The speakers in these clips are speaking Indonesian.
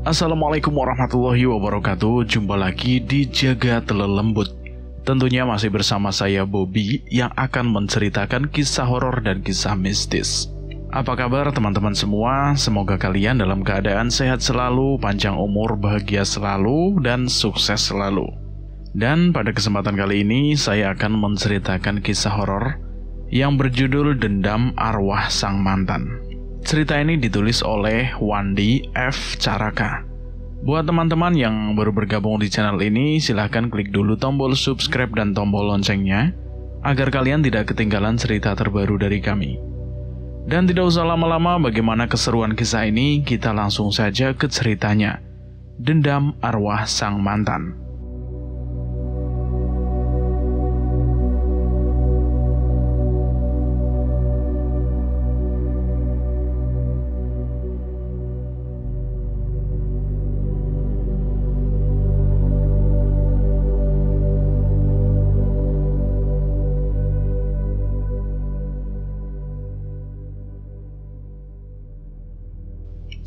Assalamualaikum warahmatullahi wabarakatuh. Jumpa lagi di Jagat Lelembut. Tentunya masih bersama saya Bobby yang akan menceritakan kisah horor dan kisah mistis. Apa kabar teman-teman semua? Semoga kalian dalam keadaan sehat selalu, panjang umur, bahagia selalu, dan sukses selalu. Dan pada kesempatan kali ini saya akan menceritakan kisah horor yang berjudul Dendam Arwah Sang Mantan. Cerita ini ditulis oleh Wandi F. Caraka. Buat teman-teman yang baru bergabung di channel ini, silahkan klik dulu tombol subscribe dan tombol loncengnya, agar kalian tidak ketinggalan cerita terbaru dari kami. Dan tidak usah lama-lama, bagaimana keseruan kisah ini, kita langsung saja ke ceritanya. Dendam Arwah Sang Mantan.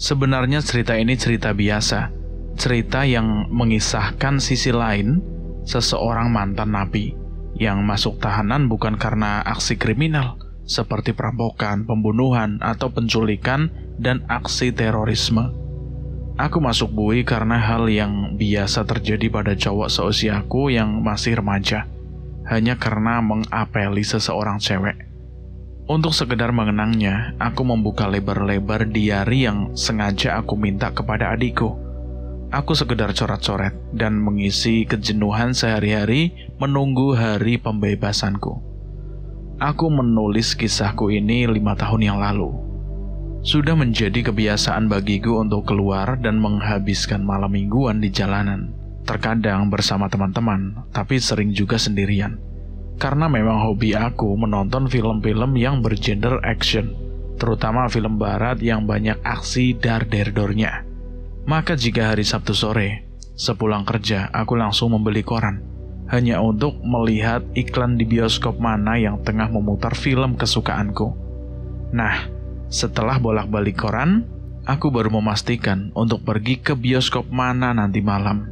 Sebenarnya cerita ini cerita biasa, cerita yang mengisahkan sisi lain seseorang mantan napi yang masuk tahanan bukan karena aksi kriminal seperti perampokan, pembunuhan, atau penculikan dan aksi terorisme. Aku masuk bui karena hal yang biasa terjadi pada cowok seusiaku yang masih remaja, hanya karena mengapeli seseorang cewek. Untuk sekedar mengenangnya, aku membuka lebar-lebar diari yang sengaja aku minta kepada adikku. Aku sekedar coret-coret dan mengisi kejenuhan sehari-hari menunggu hari pembebasanku. Aku menulis kisahku ini 5 tahun yang lalu. Sudah menjadi kebiasaan bagiku untuk keluar dan menghabiskan malam mingguan di jalanan. Terkadang bersama teman-teman, tapi sering juga sendirian. Karena memang hobi aku menonton film-film yang bergenre action, terutama film barat yang banyak aksi dar-der-dornya. Maka jika hari Sabtu sore, sepulang kerja, aku langsung membeli koran, hanya untuk melihat iklan di bioskop mana yang tengah memutar film kesukaanku. Nah, setelah bolak-balik koran, aku baru memastikan untuk pergi ke bioskop mana nanti malam.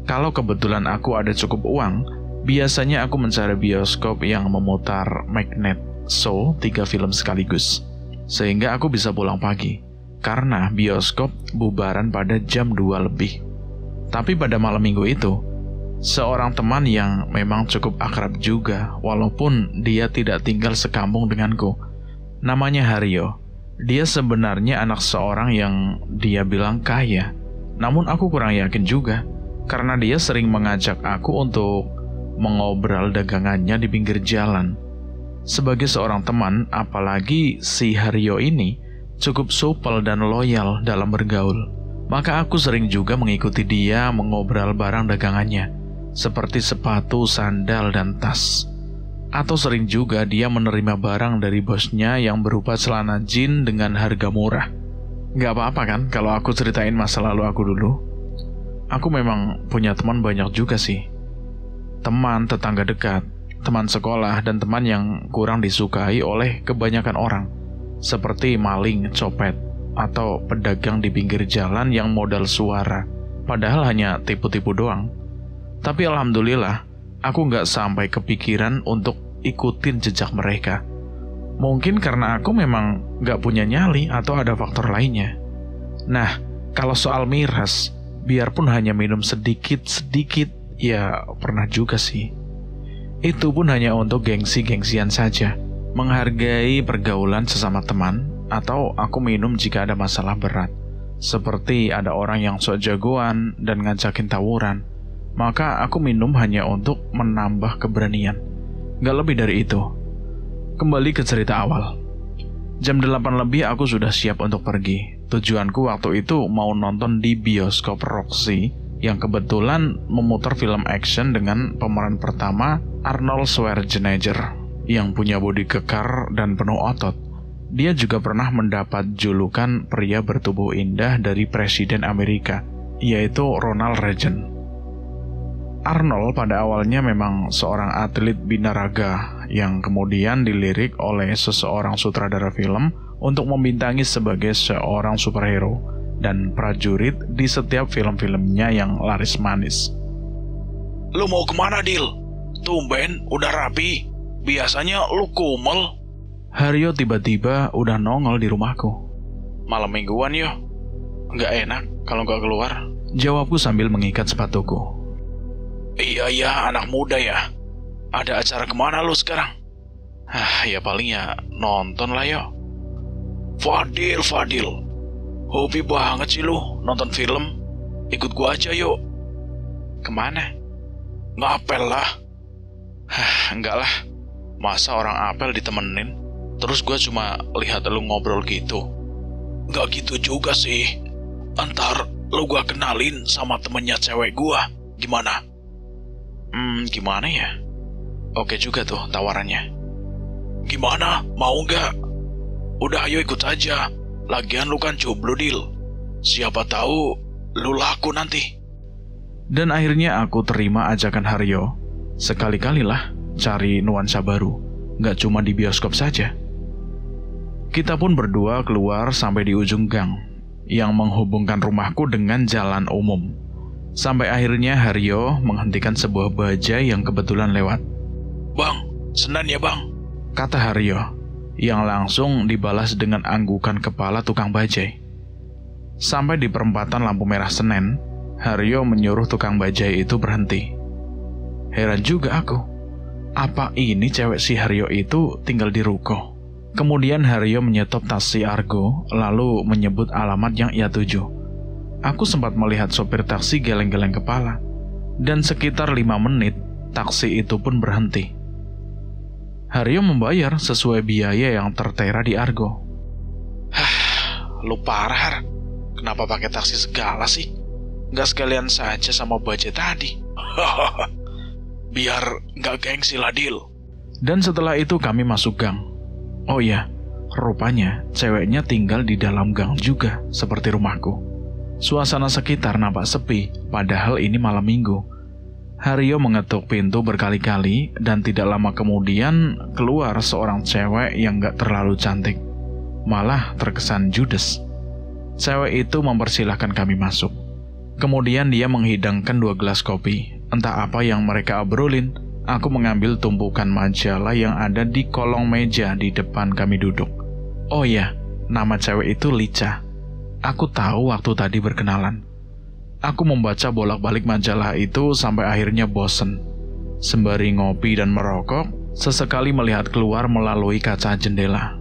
Kalau kebetulan aku ada cukup uang, biasanya aku mencari bioskop yang memutar magnet show 3 film sekaligus, sehingga aku bisa pulang pagi, karena bioskop bubaran pada jam 2 lebih. Tapi pada malam minggu itu, seorang teman yang memang cukup akrab juga, walaupun dia tidak tinggal sekampung denganku, namanya Haryo. Dia sebenarnya anak seorang yang dia bilang kaya, namun aku kurang yakin juga, karena dia sering mengajak aku untuk mengobrol dagangannya di pinggir jalan. Sebagai seorang teman, apalagi si Haryo ini cukup supel dan loyal dalam bergaul, maka aku sering juga mengikuti dia mengobrol barang dagangannya, seperti sepatu, sandal, dan tas. Atau sering juga dia menerima barang dari bosnya yang berupa celana jeans dengan harga murah. Gak apa-apa kan kalau aku ceritain masa lalu aku dulu? Aku memang punya teman banyak juga sih. Teman tetangga dekat, teman sekolah, dan teman yang kurang disukai oleh kebanyakan orang, seperti maling, copet, atau pedagang di pinggir jalan yang modal suara, padahal hanya tipu-tipu doang. Tapi alhamdulillah, aku nggak sampai kepikiran untuk ikutin jejak mereka. Mungkin karena aku memang nggak punya nyali atau ada faktor lainnya. Nah, kalau soal miras, biarpun hanya minum sedikit-sedikit, ya pernah juga sih. Itu pun hanya untuk gengsi-gengsian saja, menghargai pergaulan sesama teman, atau aku minum jika ada masalah berat, seperti ada orang yang sok jagoan dan ngajakin tawuran, maka aku minum hanya untuk menambah keberanian. Gak lebih dari itu. Kembali ke cerita awal. Jam 8 lebih aku sudah siap untuk pergi. Tujuanku waktu itu mau nonton di bioskop Roxy yang kebetulan memutar film action dengan pemeran pertama Arnold Schwarzenegger yang punya bodi kekar dan penuh otot. Dia juga pernah mendapat julukan pria bertubuh indah dari Presiden Amerika, yaitu Ronald Reagan. Arnold pada awalnya memang seorang atlet binaraga yang kemudian dilirik oleh seseorang sutradara film untuk membintangi sebagai seorang superhero dan prajurit di setiap film-filmnya yang laris manis. Lu mau kemana, Dil? Tumben, udah rapi. Biasanya lu kumel. Haryo tiba-tiba udah nongol di rumahku. Malam mingguan yo. Nggak enak kalau nggak keluar. Jawabku sambil mengikat sepatuku. Iya, anak muda ya. Ada acara kemana lu sekarang? Ya paling ya nonton lah yo. Fadil. Hobi banget sih lu nonton film. Ikut gua aja yuk. Kemana? Ngapel lah. Enggak lah. Masa orang apel ditemenin, terus gua cuma lihat lu ngobrol gitu. Nggak gitu juga sih. Entar lu gua kenalin sama temennya cewek gua. Gimana? Gimana ya? Oke juga tuh tawarannya. Gimana? Mau nggak? Udah ayo ikut aja. Lagian lu kan jomblo, Dil. Siapa tahu lu laku nanti. Dan akhirnya aku terima ajakan Haryo. Sekali-kalilah cari nuansa baru, nggak cuma di bioskop saja. Kita pun berdua keluar sampai di ujung gang yang menghubungkan rumahku dengan jalan umum. Sampai akhirnya Haryo menghentikan sebuah bajai yang kebetulan lewat. Bang, Senen ya bang? Kata Haryo, yang langsung dibalas dengan anggukan kepala tukang bajai. Sampai di perempatan lampu merah Senen, Haryo menyuruh tukang bajai itu berhenti. Heran juga aku, apa ini cewek si Haryo itu tinggal di ruko? Kemudian Haryo menyetop taksi Argo, lalu menyebut alamat yang ia tuju. Aku sempat melihat sopir taksi geleng-geleng kepala, dan sekitar 5 menit, taksi itu pun berhenti. Haryo membayar sesuai biaya yang tertera di Argo. Lu parah, Har. Kenapa pakai taksi segala sih? Nggak sekalian saja sama budget tadi. Biar nggak gengsi lah, Dil. Dan setelah itu kami masuk gang. Oh iya, rupanya ceweknya tinggal di dalam gang juga, seperti rumahku. Suasana sekitar nampak sepi, padahal ini malam minggu. Haryo mengetuk pintu berkali-kali, dan tidak lama kemudian keluar seorang cewek yang gak terlalu cantik. Malah terkesan judes. Cewek itu mempersilahkan kami masuk. Kemudian dia menghidangkan 2 gelas kopi. Entah apa yang mereka obrolin, aku mengambil tumpukan majalah yang ada di kolong meja di depan kami duduk. Oh ya, nama cewek itu Lica. Aku tahu waktu tadi berkenalan. Aku membaca bolak-balik majalah itu sampai akhirnya bosen. Sembari ngopi dan merokok, sesekali melihat keluar melalui kaca jendela.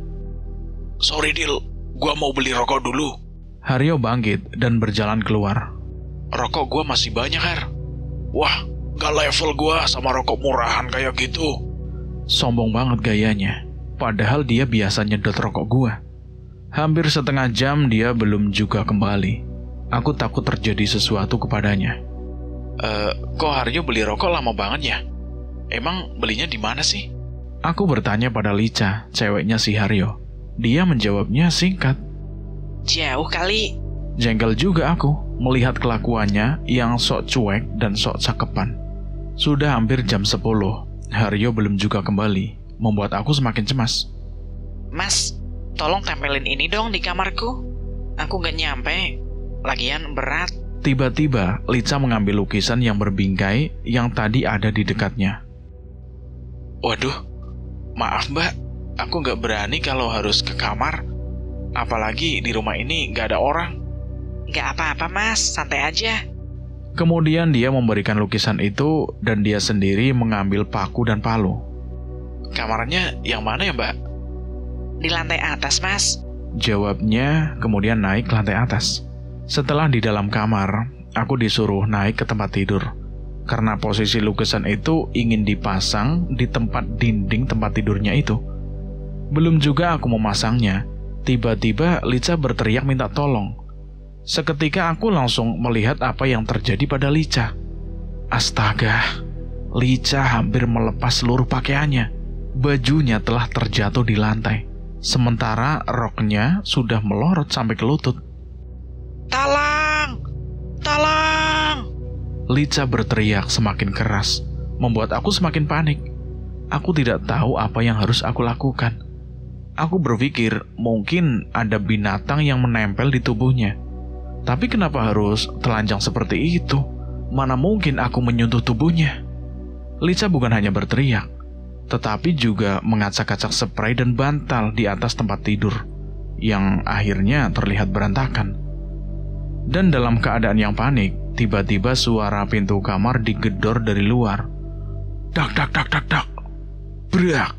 Sorry, Dil. Gua mau beli rokok dulu. Haryo bangkit dan berjalan keluar. Rokok gua masih banyak, Har. Wah, gak level gua sama rokok murahan kayak gitu. Sombong banget gayanya. Padahal dia biasa nyedot rokok gua. Hampir setengah jam dia belum juga kembali. Aku takut terjadi sesuatu kepadanya. Kok Haryo beli rokok lama banget ya? Emang belinya di mana sih? Aku bertanya pada Lica, ceweknya si Haryo. Dia menjawabnya singkat. Jauh kali. Jengkel juga aku melihat kelakuannya yang sok cuek dan sok cakepan. Sudah hampir jam 10, Haryo belum juga kembali, membuat aku semakin cemas. Mas, tolong tempelin ini dong di kamarku. Aku gak nyampe. Lagian berat. Tiba-tiba, Lica mengambil lukisan yang berbingkai yang tadi ada di dekatnya. Waduh, maaf mbak, aku gak berani kalau harus ke kamar. Apalagi di rumah ini gak ada orang. Gak apa-apa mas, santai aja. Kemudian dia memberikan lukisan itu dan dia sendiri mengambil paku dan palu. Kamarnya yang mana ya mbak? Di lantai atas mas. Jawabnya, kemudian naik ke lantai atas. Setelah di dalam kamar, aku disuruh naik ke tempat tidur. Karena posisi lukisan itu ingin dipasang di tempat dinding tempat tidurnya itu. Belum juga aku memasangnya, tiba-tiba Lica berteriak minta tolong. Seketika aku langsung melihat apa yang terjadi pada Lica. Astaga, Lica hampir melepas seluruh pakaiannya. Bajunya telah terjatuh di lantai, sementara roknya sudah melorot sampai ke lutut. Tolong! Tolong! Lica berteriak semakin keras, membuat aku semakin panik. Aku tidak tahu apa yang harus aku lakukan. Aku berpikir mungkin ada binatang yang menempel di tubuhnya. Tapi kenapa harus telanjang seperti itu? Mana mungkin aku menyentuh tubuhnya? Lica bukan hanya berteriak, tetapi juga mengacak-acak spray dan bantal di atas tempat tidur, yang akhirnya terlihat berantakan. Dan dalam keadaan yang panik, tiba-tiba suara pintu kamar digedor dari luar. Dak dak dak dak dak. Brak.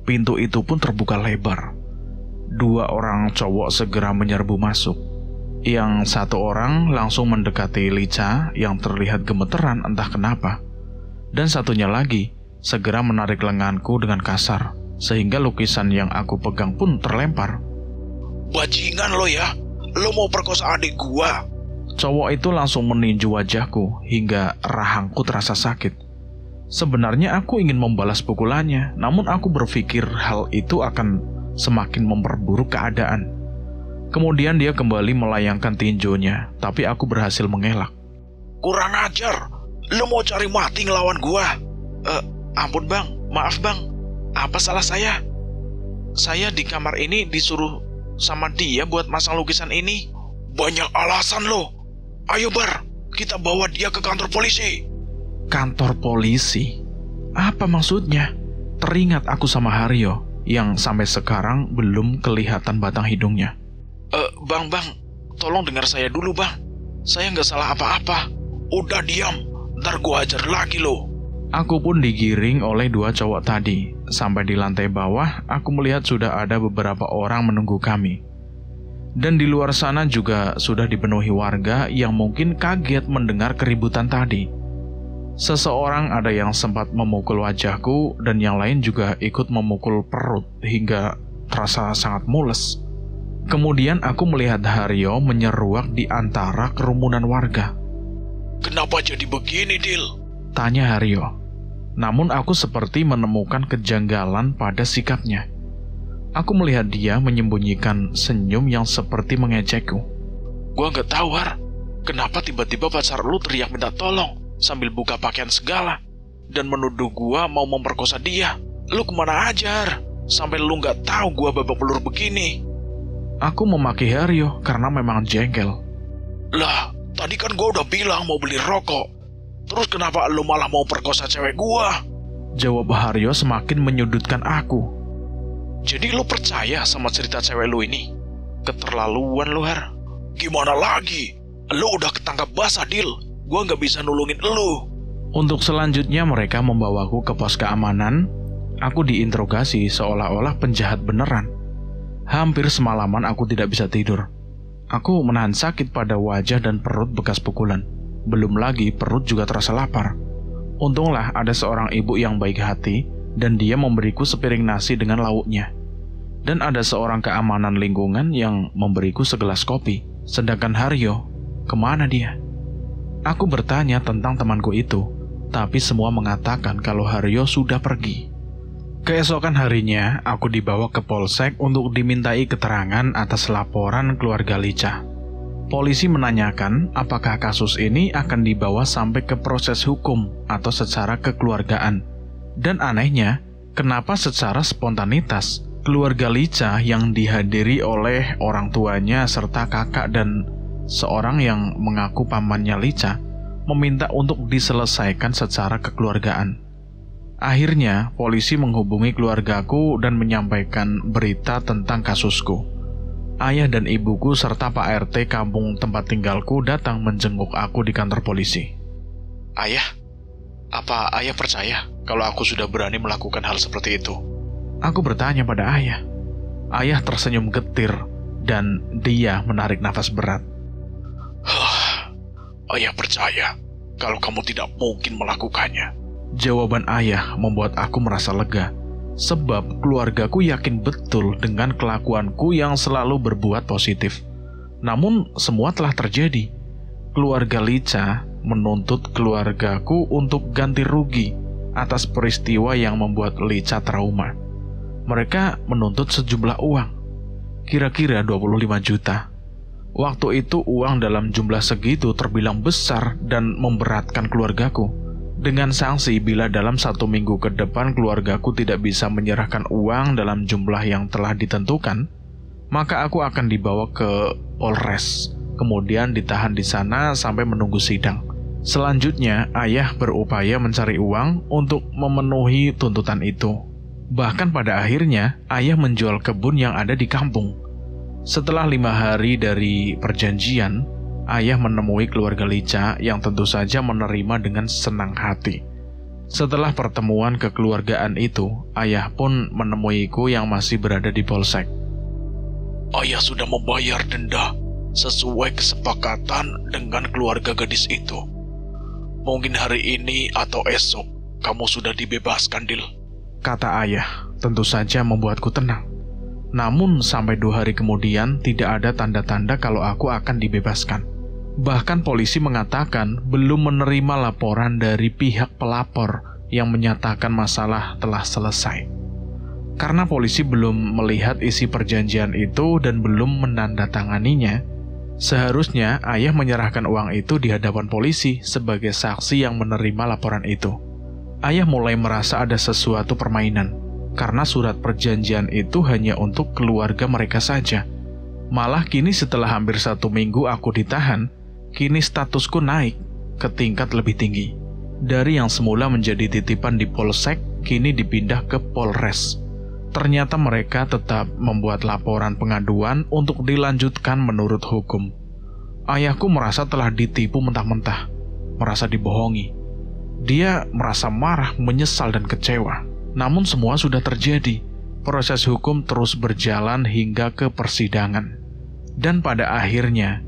Pintu itu pun terbuka lebar. 2 orang cowok segera menyerbu masuk. Yang satu orang langsung mendekati Lica yang terlihat gemeteran entah kenapa. Dan satunya lagi segera menarik lenganku dengan kasar, sehingga lukisan yang aku pegang pun terlempar. Bajingan lo ya, lo mau perkosa adik gua. Cowok itu langsung meninju wajahku hingga rahangku terasa sakit. Sebenarnya aku ingin membalas pukulannya, namun aku berpikir hal itu akan semakin memperburuk keadaan. Kemudian dia kembali melayangkan tinjunya, tapi aku berhasil mengelak. Kurang ajar, lo mau cari mati ngelawan gua? Ampun bang, maaf bang. Apa salah saya? Saya di kamar ini disuruh sama dia buat masang lukisan ini. Banyak alasan lo. Ayo Bar, kita bawa dia ke kantor polisi. Kantor polisi? Apa maksudnya? Teringat aku sama Haryo yang sampai sekarang belum kelihatan batang hidungnya. Bang, tolong dengar saya dulu bang. Saya nggak salah apa-apa. Udah diam, ntar gua ajar lagi lo. Aku pun digiring oleh 2 cowok tadi. Sampai di lantai bawah, aku melihat sudah ada beberapa orang menunggu kami. Dan di luar sana juga sudah dipenuhi warga yang mungkin kaget mendengar keributan tadi. Seseorang ada yang sempat memukul wajahku dan yang lain juga ikut memukul perut hingga terasa sangat mules. Kemudian aku melihat Haryo menyeruak di antara kerumunan warga. Kenapa jadi begini, Dil? Tanya Haryo. Namun aku seperti menemukan kejanggalan pada sikapnya. Aku melihat dia menyembunyikan senyum yang seperti mengejekku. Gua nggak tahu, Har. Kenapa tiba-tiba pacar lu teriak minta tolong sambil buka pakaian segala dan menuduh gua mau memperkosa dia. Lu kemana aja, Har? Sampai lu nggak tahu gua babak belur begini. Aku memaki Haryo karena memang jengkel. Lah, tadi kan gua udah bilang mau beli rokok. Terus kenapa lu malah mau perkosa cewek gua? Jawab Haryo semakin menyudutkan aku. Jadi lu percaya sama cerita cewek lu ini? Keterlaluan lu, Har. Gimana lagi? Lu udah ketangkap basah, Dil. Gua nggak bisa nulungin lu. Untuk selanjutnya mereka membawaku ke pos keamanan. Aku diinterogasi seolah-olah penjahat beneran. Hampir semalaman aku tidak bisa tidur. Aku menahan sakit pada wajah dan perut bekas pukulan. Belum lagi perut juga terasa lapar. Untunglah ada seorang ibu yang baik hati dan dia memberiku sepiring nasi dengan lauknya. Dan ada seorang keamanan lingkungan yang memberiku segelas kopi. Sedangkan Haryo, kemana dia? Aku bertanya tentang temanku itu, tapi semua mengatakan kalau Haryo sudah pergi. Keesokan harinya, aku dibawa ke polsek untuk dimintai keterangan atas laporan keluarga Lica. Polisi menanyakan apakah kasus ini akan dibawa sampai ke proses hukum atau secara kekeluargaan. Dan anehnya, kenapa secara spontanitas keluarga Lica yang dihadiri oleh orang tuanya serta kakak dan seorang yang mengaku pamannya Lica meminta untuk diselesaikan secara kekeluargaan. Akhirnya, polisi menghubungi keluargaku dan menyampaikan berita tentang kasusku. Ayah dan ibuku serta Pak RT kampung tempat tinggalku datang menjenguk aku di kantor polisi. Ayah, apa ayah percaya kalau aku sudah berani melakukan hal seperti itu? Aku bertanya pada ayah. Ayah tersenyum getir dan dia menarik nafas berat. Ayah percaya kalau kamu tidak mungkin melakukannya. Jawaban ayah membuat aku merasa lega, sebab keluargaku yakin betul dengan kelakuanku yang selalu berbuat positif. Namun semua telah terjadi. Keluarga Lica menuntut keluargaku untuk ganti rugi atas peristiwa yang membuat Lica trauma. Mereka menuntut sejumlah uang, kira-kira 25 juta. Waktu itu uang dalam jumlah segitu terbilang besar dan memberatkan keluargaku. Dengan sanksi bila dalam 1 minggu ke depan keluargaku tidak bisa menyerahkan uang dalam jumlah yang telah ditentukan, maka aku akan dibawa ke Polres kemudian ditahan di sana sampai menunggu sidang. Selanjutnya, ayah berupaya mencari uang untuk memenuhi tuntutan itu. Bahkan pada akhirnya, ayah menjual kebun yang ada di kampung. Setelah 5 hari dari perjanjian, ayah menemui keluarga Lica yang tentu saja menerima dengan senang hati. Setelah pertemuan kekeluargaan itu, ayah pun menemuiku yang masih berada di polsek. Ayah sudah membayar denda sesuai kesepakatan dengan keluarga gadis itu. Mungkin hari ini atau esok kamu sudah dibebaskan, Dil. Kata ayah, tentu saja membuatku tenang. Namun sampai 2 hari kemudian tidak ada tanda-tanda kalau aku akan dibebaskan. Bahkan polisi mengatakan belum menerima laporan dari pihak pelapor yang menyatakan masalah telah selesai. Karena polisi belum melihat isi perjanjian itu dan belum menandatanganinya, seharusnya ayah menyerahkan uang itu di hadapan polisi sebagai saksi yang menerima laporan itu. Ayah mulai merasa ada sesuatu permainan, karena surat perjanjian itu hanya untuk keluarga mereka saja. Malah kini setelah hampir 1 minggu aku ditahan, kini statusku naik ke tingkat lebih tinggi. Dari yang semula menjadi titipan di polsek, kini dipindah ke Polres. Ternyata mereka tetap membuat laporan pengaduan untuk dilanjutkan menurut hukum. Ayahku merasa telah ditipu mentah-mentah, merasa dibohongi. Dia merasa marah, menyesal, dan kecewa. Namun semua sudah terjadi. Proses hukum terus berjalan hingga ke persidangan. Dan pada akhirnya,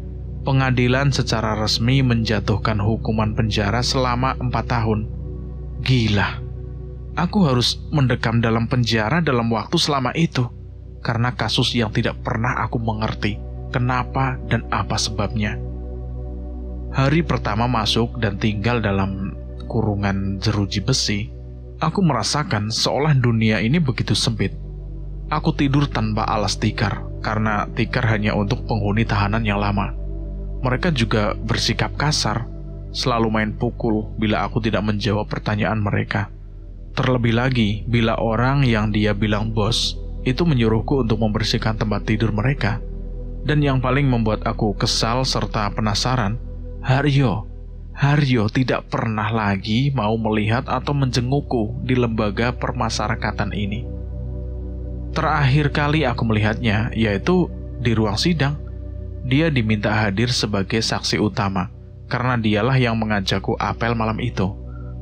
pengadilan secara resmi menjatuhkan hukuman penjara selama 4 tahun. Gila. Aku harus mendekam dalam penjara dalam waktu selama itu, karena kasus yang tidak pernah aku mengerti kenapa dan apa sebabnya. Hari pertama masuk dan tinggal dalam kurungan jeruji besi, aku merasakan seolah dunia ini begitu sempit. Aku tidur tanpa alas tikar, karena tikar hanya untuk penghuni tahanan yang lama. Mereka juga bersikap kasar, selalu main pukul bila aku tidak menjawab pertanyaan mereka. Terlebih lagi, bila orang yang dia bilang bos, itu menyuruhku untuk membersihkan tempat tidur mereka. Dan yang paling membuat aku kesal serta penasaran, Haryo tidak pernah lagi mau melihat atau menjengukku di lembaga permasyarakatan ini. Terakhir kali aku melihatnya, yaitu di ruang sidang. Dia diminta hadir sebagai saksi utama, karena dialah yang mengajakku apel malam itu.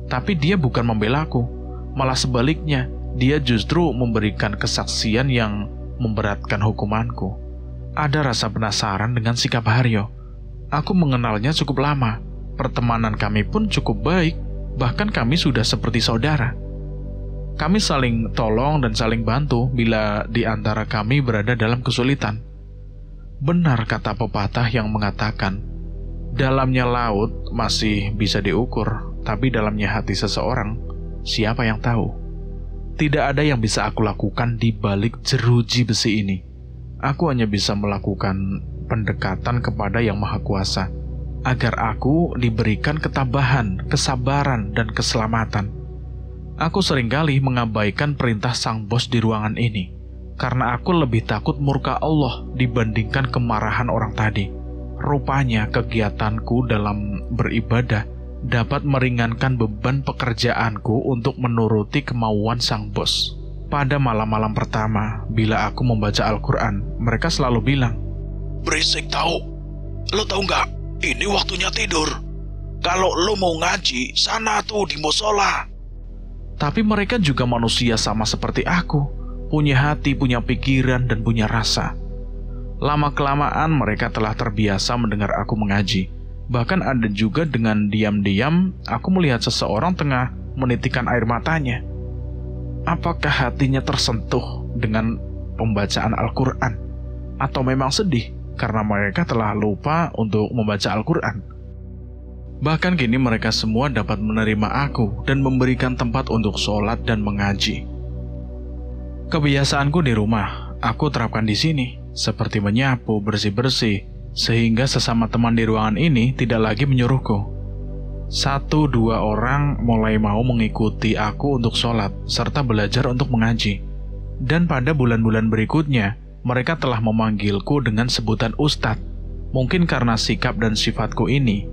Tapi dia bukan membelaku. Malah sebaliknya, dia justru memberikan kesaksian yang memberatkan hukumanku. Ada rasa penasaran dengan sikap Haryo. Aku mengenalnya cukup lama, pertemanan kami pun cukup baik, bahkan kami sudah seperti saudara. Kami saling tolong dan saling bantu bila di antara kami berada dalam kesulitan. Benar kata pepatah yang mengatakan, dalamnya laut masih bisa diukur, tapi dalamnya hati seseorang, siapa yang tahu? Tidak ada yang bisa aku lakukan di balik jeruji besi ini. Aku hanya bisa melakukan pendekatan kepada Yang Maha Kuasa, agar aku diberikan ketabahan, kesabaran, dan keselamatan. Aku seringkali mengabaikan perintah sang bos di ruangan ini, karena aku lebih takut murka Allah dibandingkan kemarahan orang tadi. Rupanya kegiatanku dalam beribadah dapat meringankan beban pekerjaanku untuk menuruti kemauan sang bos. Pada malam-malam pertama, bila aku membaca Al-Quran, mereka selalu bilang, "Berisik tahu. Lo tahu nggak? Ini waktunya tidur. Kalau lo mau ngaji, sana tuh di musola." Tapi mereka juga manusia sama seperti aku, punya hati, punya pikiran, dan punya rasa. Lama-kelamaan mereka telah terbiasa mendengar aku mengaji. Bahkan ada juga dengan diam-diam aku melihat seseorang tengah menitikkan air matanya. Apakah hatinya tersentuh dengan pembacaan Al-Quran? Atau memang sedih karena mereka telah lupa untuk membaca Al-Quran? Bahkan kini mereka semua dapat menerima aku dan memberikan tempat untuk sholat dan mengaji. Kebiasaanku di rumah, aku terapkan di sini, seperti menyapu, bersih-bersih, sehingga sesama teman di ruangan ini tidak lagi menyuruhku. 1-2 orang mulai mau mengikuti aku untuk sholat, serta belajar untuk mengaji. Dan pada bulan-bulan berikutnya, mereka telah memanggilku dengan sebutan Ustadz. Mungkin karena sikap dan sifatku ini,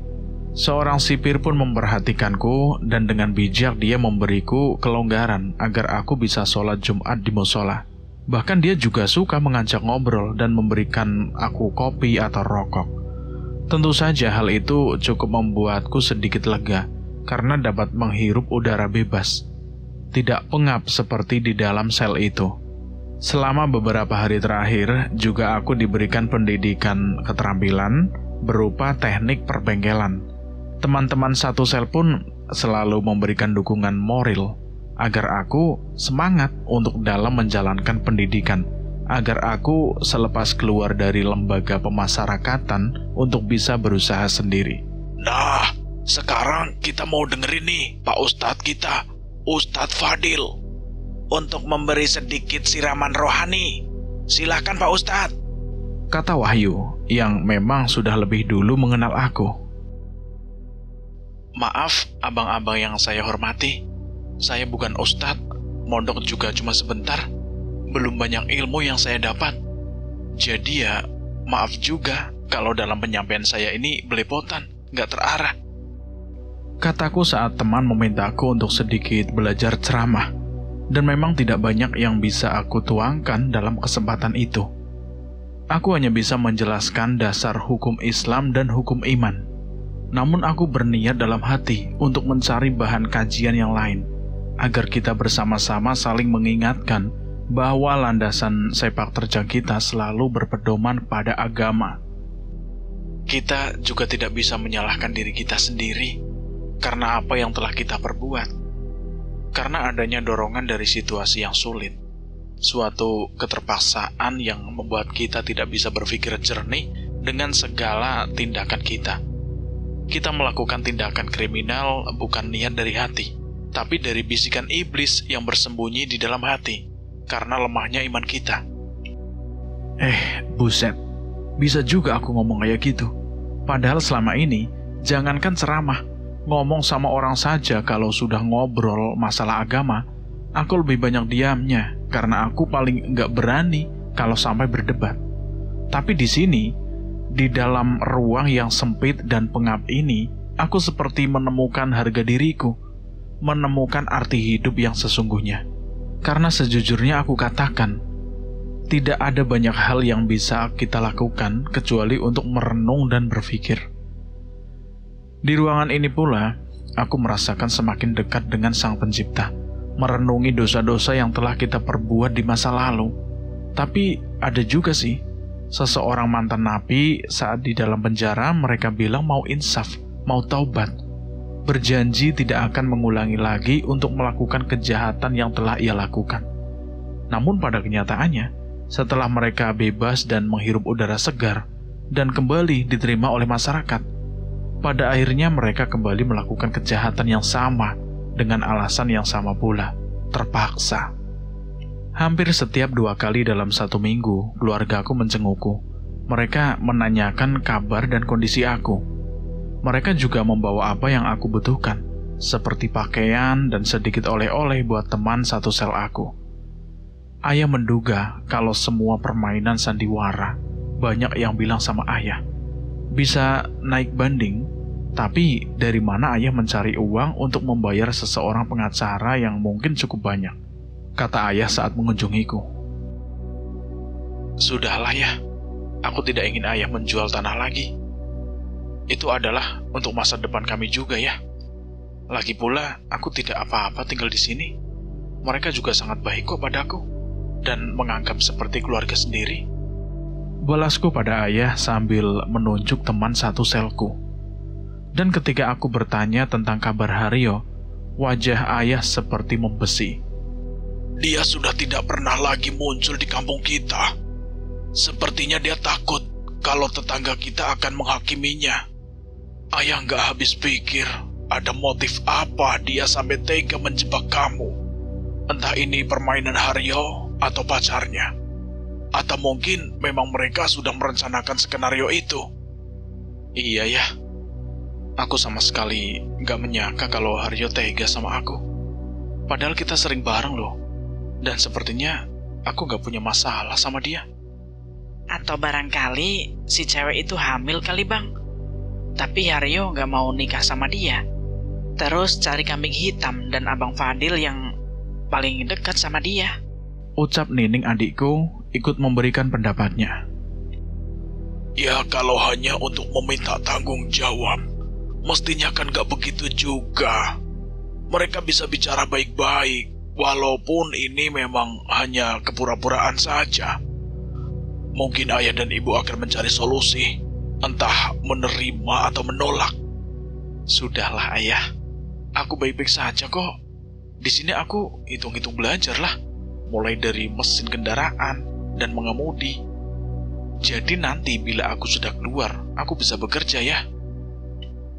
seorang sipir pun memperhatikanku dan dengan bijak dia memberiku kelonggaran agar aku bisa sholat Jumat di musola. Bahkan dia juga suka mengajak ngobrol dan memberikan aku kopi atau rokok. Tentu saja hal itu cukup membuatku sedikit lega karena dapat menghirup udara bebas. Tidak pengap seperti di dalam sel itu. Selama beberapa hari terakhir, juga aku diberikan pendidikan keterampilan berupa teknik perbengkelan. Teman-teman satu sel pun selalu memberikan dukungan moral agar aku semangat untuk dalam menjalankan pendidikan, agar aku selepas keluar dari lembaga pemasyarakatan untuk bisa berusaha sendiri. Nah, sekarang kita mau dengerin nih Pak Ustadz kita, Ustadz Fadil, untuk memberi sedikit siraman rohani. Silakan Pak Ustadz, kata Wahyu yang memang sudah lebih dulu mengenal aku. Maaf abang-abang yang saya hormati, saya bukan Ustadz, mondok juga cuma sebentar, belum banyak ilmu yang saya dapat. Jadi ya, maaf juga kalau dalam penyampaian saya ini belepotan, nggak terarah. Kataku saat teman memintaku untuk sedikit belajar ceramah, dan memang tidak banyak yang bisa aku tuangkan dalam kesempatan itu. Aku hanya bisa menjelaskan dasar hukum Islam dan hukum iman. Namun aku berniat dalam hati untuk mencari bahan kajian yang lain, agar kita bersama-sama saling mengingatkan bahwa landasan sepak terjang kita selalu berpedoman pada agama. Kita juga tidak bisa menyalahkan diri kita sendiri karena apa yang telah kita perbuat. Karena adanya dorongan dari situasi yang sulit, suatu keterpaksaan yang membuat kita tidak bisa berpikir jernih dengan segala tindakan kita. Kita melakukan tindakan kriminal bukan niat dari hati, tapi dari bisikan iblis yang bersembunyi di dalam hati, karena lemahnya iman kita. Buset, bisa juga aku ngomong kayak gitu. Padahal selama ini, jangankan ceramah, ngomong sama orang saja kalau sudah ngobrol masalah agama, aku lebih banyak diamnya, karena aku paling nggak berani kalau sampai berdebat. Tapi di sini, di dalam ruang yang sempit dan pengap ini, aku seperti menemukan harga diriku, menemukan arti hidup yang sesungguhnya. Karena sejujurnya aku katakan, tidak ada banyak hal yang bisa kita lakukan kecuali untuk merenung dan berpikir. Di ruangan ini pula, aku merasakan semakin dekat dengan Sang Pencipta, merenungi dosa-dosa yang telah kita perbuat di masa lalu. Tapi ada juga sih, seseorang mantan napi saat di dalam penjara mereka bilang mau insaf, mau taubat. Berjanji tidak akan mengulangi lagi untuk melakukan kejahatan yang telah ia lakukan. Namun pada kenyataannya, setelah mereka bebas dan menghirup udara segar, dan kembali diterima oleh masyarakat, pada akhirnya mereka kembali melakukan kejahatan yang sama dengan alasan yang sama pula, terpaksa. Hampir setiap 2 kali dalam 1 minggu, keluargaku menjengukku. Mereka menanyakan kabar dan kondisi aku. Mereka juga membawa apa yang aku butuhkan, seperti pakaian dan sedikit oleh-oleh buat teman satu sel aku. Ayah menduga kalau semua permainan sandiwara, banyak yang bilang sama ayah, bisa naik banding, tapi dari mana ayah mencari uang untuk membayar seseorang pengacara yang mungkin cukup banyak? Kata ayah saat mengunjungiku. Sudahlah ya, aku tidak ingin ayah menjual tanah lagi. Itu adalah untuk masa depan kami juga ya. Lagi pula, aku tidak apa-apa tinggal di sini. Mereka juga sangat baik kok padaku, dan menganggap seperti keluarga sendiri. Balasku pada ayah sambil menunjuk teman satu selku. Dan ketika aku bertanya tentang kabar Haryo, wajah ayah seperti membesi. Dia sudah tidak pernah lagi muncul di kampung kita. Sepertinya dia takut kalau tetangga kita akan menghakiminya. Ayah nggak habis pikir ada motif apa dia sampai tega menjebak kamu. Entah ini permainan Haryo atau pacarnya. Atau mungkin memang mereka sudah merencanakan skenario itu. Iya ya, aku sama sekali nggak menyangka kalau Haryo tega sama aku. Padahal kita sering bareng loh. Dan sepertinya aku nggak punya masalah sama dia. Atau barangkali si cewek itu hamil kali bang. Tapi Haryo gak mau nikah sama dia. Terus cari kambing hitam dan Abang Fadil yang paling dekat sama dia. Ucap Nining adikku ikut memberikan pendapatnya. Ya kalau hanya untuk meminta tanggung jawab, mestinya kan gak begitu juga. Mereka bisa bicara baik-baik, walaupun ini memang hanya kepura-puraan saja. Mungkin ayah dan ibu akan mencari solusi, entah menerima atau menolak. Sudahlah ayah, aku baik-baik saja kok. Di sini aku hitung-hitung belajar lah, mulai dari mesin kendaraan dan mengemudi. Jadi nanti bila aku sudah keluar, aku bisa bekerja ya.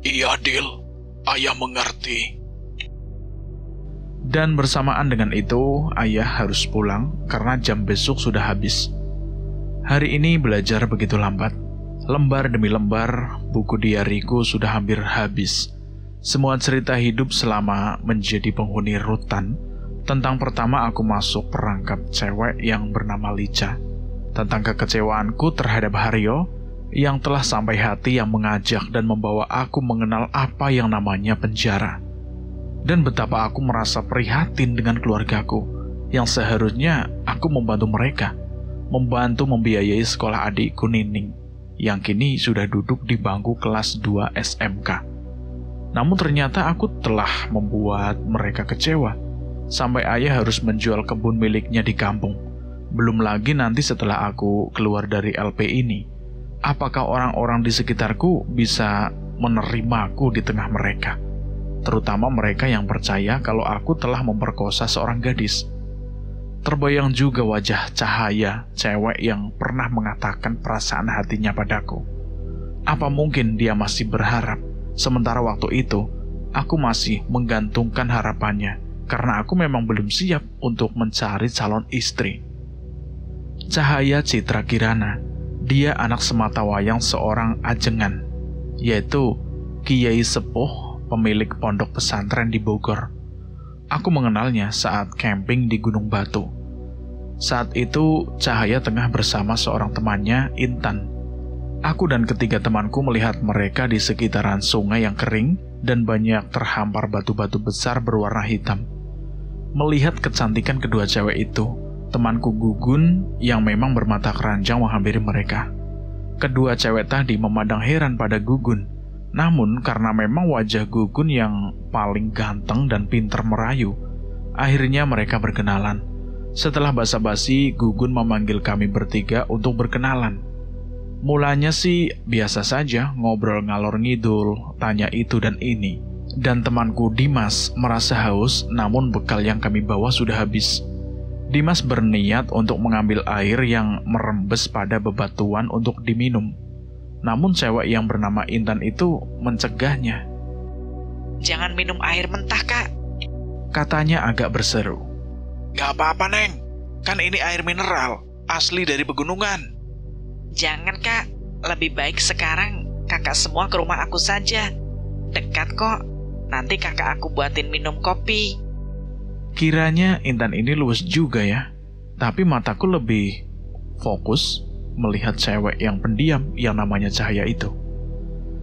Iya, Dil. Ayah mengerti. Dan bersamaan dengan itu, ayah harus pulang karena jam besok sudah habis. Hari ini belajar begitu lambat. Lembar demi lembar, buku diariku sudah hampir habis. Semua cerita hidup selama menjadi penghuni rutan. Tentang pertama aku masuk perangkap cewek yang bernama Lica. Tentang kekecewaanku terhadap Haryo, yang telah sampai hati yang mengajak dan membawa aku mengenal apa yang namanya penjara. Dan betapa aku merasa prihatin dengan keluargaku, yang seharusnya aku membantu mereka. Membantu membiayai sekolah adikku Nining, yang kini sudah duduk di bangku kelas 2 SMK. Namun ternyata aku telah membuat mereka kecewa, sampai ayah harus menjual kebun miliknya di kampung. Belum lagi nanti setelah aku keluar dari LP ini, apakah orang-orang di sekitarku bisa menerimaku di tengah mereka? Terutama mereka yang percaya kalau aku telah memperkosa seorang gadis. Terbayang juga wajah Cahaya, cewek yang pernah mengatakan perasaan hatinya padaku. Apa mungkin dia masih berharap, sementara waktu itu aku masih menggantungkan harapannya, karena aku memang belum siap untuk mencari calon istri. Cahaya Citra Kirana, dia anak sematawayang seorang ajengan, yaitu Kiai Sepuh, pemilik pondok pesantren di Bogor. Aku mengenalnya saat camping di Gunung Batu. Saat itu, Cahaya tengah bersama seorang temannya, Intan. Aku dan ketiga temanku melihat mereka di sekitaran sungai yang kering dan banyak terhampar batu-batu besar berwarna hitam. Melihat kecantikan kedua cewek itu, temanku Gugun yang memang bermata keranjang menghampiri mereka. Kedua cewek tadi memandang heran pada Gugun. Namun karena memang wajah Gugun yang paling ganteng dan pintar merayu, akhirnya mereka berkenalan. Setelah basa-basi, Gugun memanggil kami bertiga untuk berkenalan. Mulanya sih biasa saja, ngobrol ngalor ngidul, tanya itu dan ini. Dan temanku Dimas merasa haus, namun bekal yang kami bawa sudah habis. Dimas berniat untuk mengambil air yang merembes pada bebatuan untuk diminum. Namun cewek yang bernama Intan itu mencegahnya. Jangan minum air mentah, Kak. Katanya agak berseru. Gak apa-apa, Neng. Kan ini air mineral, asli dari pegunungan. Jangan, Kak. Lebih baik sekarang kakak semua ke rumah aku saja. Dekat kok. Nanti kakak aku buatin minum kopi. Kiranya Intan ini luwes juga ya. Tapi mataku lebih fokus melihat cewek yang pendiam yang namanya Cahaya itu.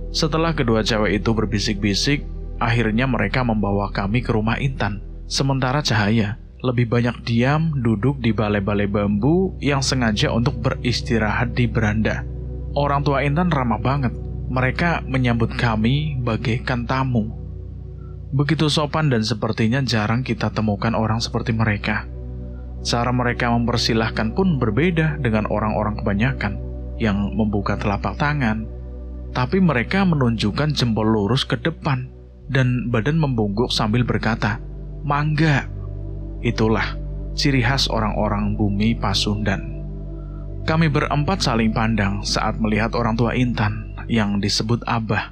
Setelah kedua cewek itu berbisik-bisik, akhirnya mereka membawa kami ke rumah Intan. Sementara Cahaya lebih banyak diam duduk di balai-balai bambu yang sengaja untuk beristirahat di beranda. Orang tua Intan ramah banget. Mereka menyambut kami bagaikan tamu. Begitu sopan dan sepertinya jarang kita temukan orang seperti mereka. Cara mereka mempersilahkan pun berbeda dengan orang-orang kebanyakan yang membuka telapak tangan. Tapi mereka menunjukkan jempol lurus ke depan dan badan membungkuk sambil berkata, "Mangga." Itulah ciri khas orang-orang bumi Pasundan. Kami berempat saling pandang saat melihat orang tua Intan yang disebut Abah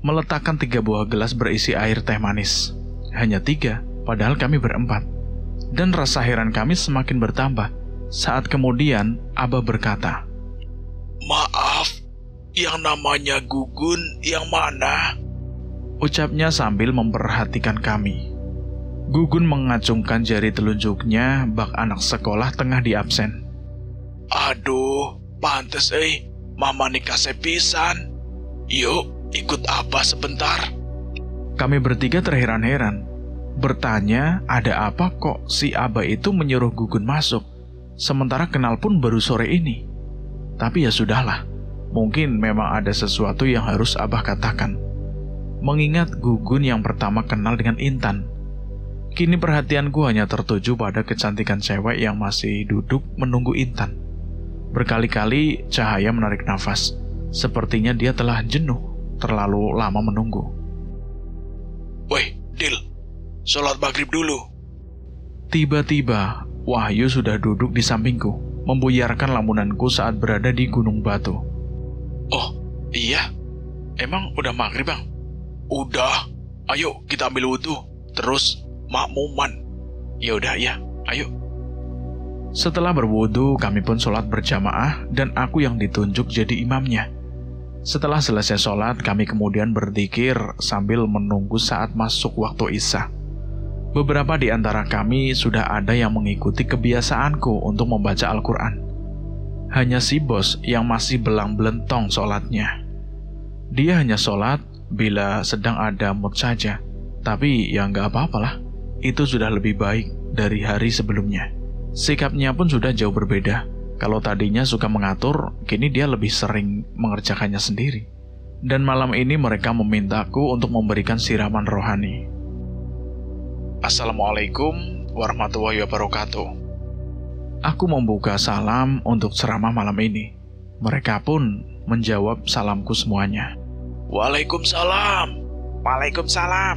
meletakkan 3 buah gelas berisi air teh manis. Hanya 3, padahal kami berempat. Dan rasa heran kami semakin bertambah saat kemudian Abah berkata, "Maaf, yang namanya Gugun yang mana?" Ucapnya sambil memperhatikan kami. Gugun mengacungkan jari telunjuknya bak anak sekolah tengah diabsen. "Aduh, Pantes mama nikah sepisan. Yuk, ikut Abah sebentar. Kami bertiga terheran-heran. Bertanya, ada apa kok si Abah itu menyuruh Gugun masuk, sementara kenal pun baru sore ini. Tapi ya sudahlah, mungkin memang ada sesuatu yang harus Abah katakan. Mengingat Gugun yang pertama kenal dengan Intan. Kini perhatianku hanya tertuju pada kecantikan cewek yang masih duduk menunggu Intan. Berkali-kali Cahaya menarik nafas. Sepertinya dia telah jenuh, terlalu lama menunggu. Woi, Dil, sholat maghrib dulu. Tiba-tiba, Wahyu sudah duduk di sampingku, membuyarkan lamunanku saat berada di Gunung Batu. Oh, iya? Emang udah maghrib, Bang? Udah. Ayo, kita ambil wudhu. Terus makmuman. Ya udah ya, ayo. Setelah berwudu, kami pun sholat berjamaah dan aku yang ditunjuk jadi imamnya. Setelah selesai sholat, kami kemudian berzikir sambil menunggu saat masuk waktu Isya. Beberapa di antara kami sudah ada yang mengikuti kebiasaanku untuk membaca Al-Quran. Hanya si bos yang masih belang-belentong sholatnya. Dia hanya sholat bila sedang ada mood saja. Tapi ya nggak apa-apalah. Itu sudah lebih baik dari hari sebelumnya. Sikapnya pun sudah jauh berbeda. Kalau tadinya suka mengatur, kini dia lebih sering mengerjakannya sendiri. Dan malam ini mereka memintaku untuk memberikan siraman rohani. Assalamualaikum warahmatullahi wabarakatuh. Aku membuka salam untuk ceramah malam ini. Mereka pun menjawab salamku semuanya. Waalaikumsalam. Waalaikumsalam.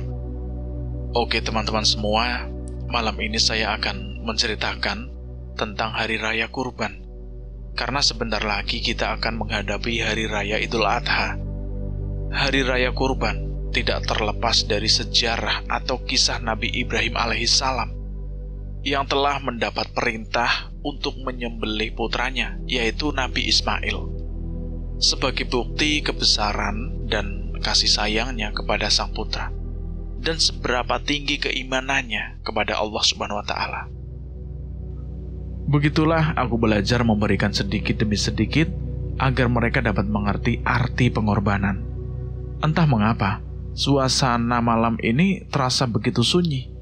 Oke teman-teman semua, malam ini saya akan menceritakan tentang Hari Raya Kurban. Karena sebentar lagi kita akan menghadapi Hari Raya Idul Adha. Hari Raya Kurban tidak terlepas dari sejarah atau kisah Nabi Ibrahim alaihissalam yang telah mendapat perintah untuk menyembelih putranya, yaitu Nabi Ismail. Sebagai bukti kebesaran dan kasih sayangnya kepada sang putra, dan seberapa tinggi keimanannya kepada Allah Subhanahu wa Ta'ala. Begitulah aku belajar memberikan sedikit demi sedikit agar mereka dapat mengerti arti pengorbanan. Entah mengapa, suasana malam ini terasa begitu sunyi.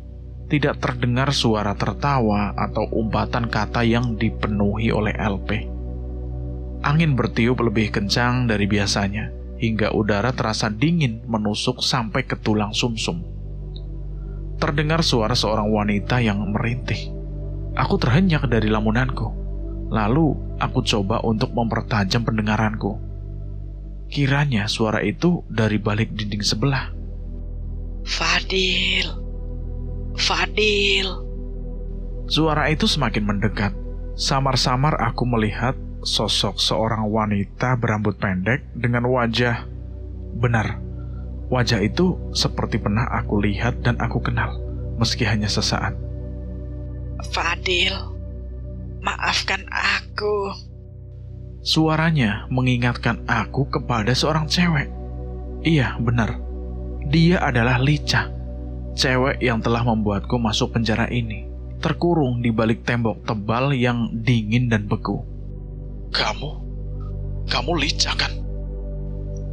Tidak terdengar suara tertawa atau umpatan kata yang dipenuhi oleh LP. Angin bertiup lebih kencang dari biasanya, hingga udara terasa dingin menusuk sampai ke tulang sumsum. Terdengar suara seorang wanita yang merintih. Aku terhenyak dari lamunanku. Lalu aku coba untuk mempertajam pendengaranku. Kiranya suara itu dari balik dinding sebelah. Fadil. Fadil. Suara itu semakin mendekat. Samar-samar aku melihat sosok seorang wanita berambut pendek dengan wajah. Benar, wajah itu seperti pernah aku lihat dan aku kenal, meski hanya sesaat. Fadil, maafkan aku. Suaranya mengingatkan aku kepada seorang cewek. Iya, benar. Dia adalah Lica, cewek yang telah membuatku masuk penjara ini, terkurung di balik tembok tebal yang dingin dan beku. Kamu Lica kan?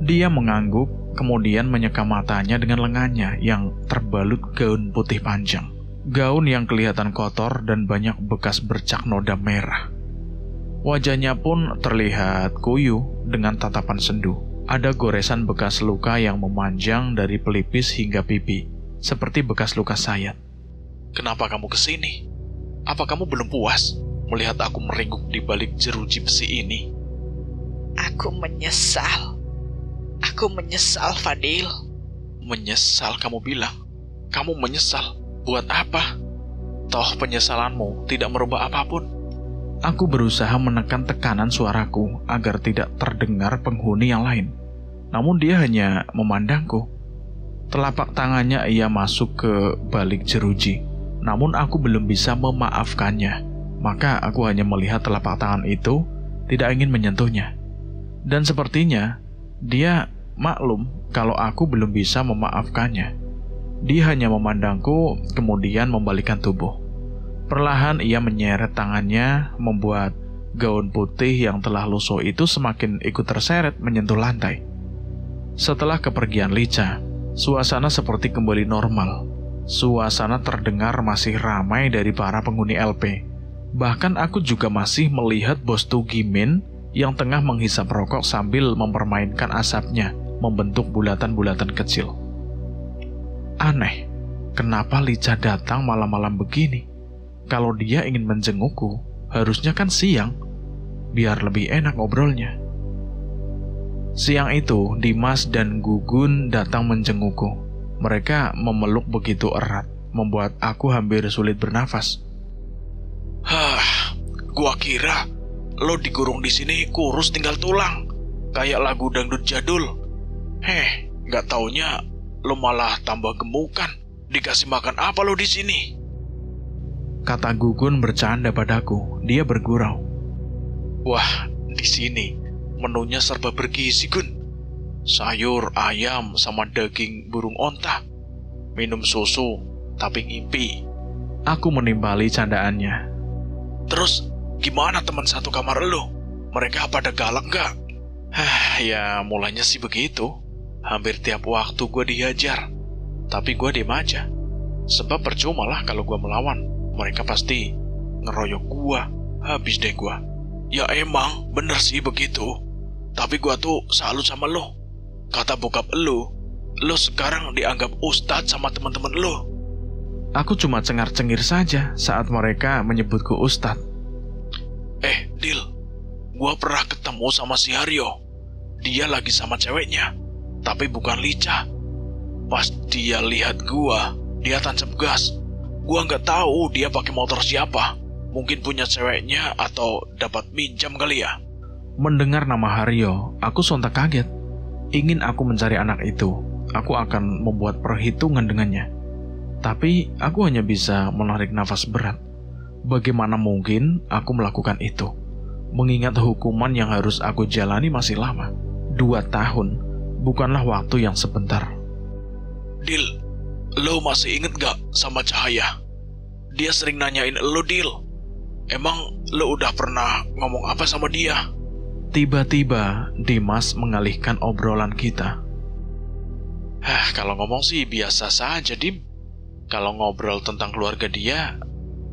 Dia mengangguk, kemudian menyeka matanya dengan lengannya yang terbalut gaun putih panjang. Gaun yang kelihatan kotor dan banyak bekas bercak noda merah. Wajahnya pun terlihat kuyuh dengan tatapan sendu. Ada goresan bekas luka yang memanjang dari pelipis hingga pipi, seperti bekas luka sayat. Kenapa kamu kesini? Apa kamu belum puas melihat aku meringkuk di balik jeruji besi ini? Aku menyesal. Aku menyesal, Fadil. Menyesal kamu bilang? Kamu menyesal? Buat apa? Toh penyesalanmu tidak merubah apapun. Aku berusaha menekan tekanan suaraku agar tidak terdengar penghuni yang lain. Namun dia hanya memandangku. Telapak tangannya ia masuk ke balik jeruji. Namun aku belum bisa memaafkannya. Maka aku hanya melihat telapak tangan itu, tidak ingin menyentuhnya. Dan sepertinya dia maklum kalau aku belum bisa memaafkannya. Dia hanya memandangku, kemudian membalikkan tubuh. Perlahan ia menyeret tangannya, membuat gaun putih yang telah lusuh itu semakin ikut terseret menyentuh lantai. Setelah kepergian Lica, suasana seperti kembali normal. Suasana terdengar masih ramai dari para penghuni LP. Bahkan aku juga masih melihat Bos Tugimin yang tengah menghisap rokok sambil mempermainkan asapnya, membentuk bulatan-bulatan kecil. Aneh, kenapa Lica datang malam-malam begini? Kalau dia ingin menjengukku, harusnya kan siang, biar lebih enak ngobrolnya. Siang itu, Dimas dan Gugun datang menjengukku. Mereka memeluk begitu erat, membuat aku hampir sulit bernafas. Gua kira lo digurung di sini kurus tinggal tulang, kayak lagu dangdut jadul. Nggak taunya lo malah tambah gemukan. Dikasih makan apa lo di sini? Kata Gugun bercanda padaku. Dia bergurau. Wah, di sini menunya serba bergizi, Gun. Sayur, ayam, sama daging burung onta. Minum susu, tapi ngimpi. Aku menimpali candaannya. Terus, gimana teman satu kamar lo? Mereka pada galak nggak? Ya mulanya sih begitu. Hampir tiap waktu gue dihajar. Tapi gue diem aja. Sebab percuma lah kalau gue melawan. Mereka pasti ngeroyok gue. Habis deh gue. Ya emang, bener sih begitu. Tapi gue tuh salut sama lo. Kata bokap lo sekarang dianggap ustadz sama teman-teman lo. Aku cuma cengar-cengir saja saat mereka menyebutku ustadz. Dil, gue pernah ketemu sama si Haryo. Dia lagi sama ceweknya, tapi bukan Lica. Pas dia lihat gue, dia tancap gas. Gue nggak tahu dia pakai motor siapa. Mungkin punya ceweknya atau dapat minjam kali ya. Mendengar nama Haryo, aku sontak kaget. Ingin aku mencari anak itu, aku akan membuat perhitungan dengannya. Tapi aku hanya bisa menarik nafas berat. Bagaimana mungkin aku melakukan itu? Mengingat hukuman yang harus aku jalani masih lama. 2 tahun, bukanlah waktu yang sebentar. Dil, lo masih inget gak sama Cahaya? Dia sering nanyain lo, Dil. Emang lo udah pernah ngomong apa sama dia? Tiba-tiba, Dimas mengalihkan obrolan kita. Kalau ngomong sih biasa saja, Dim. Kalau ngobrol tentang keluarga dia,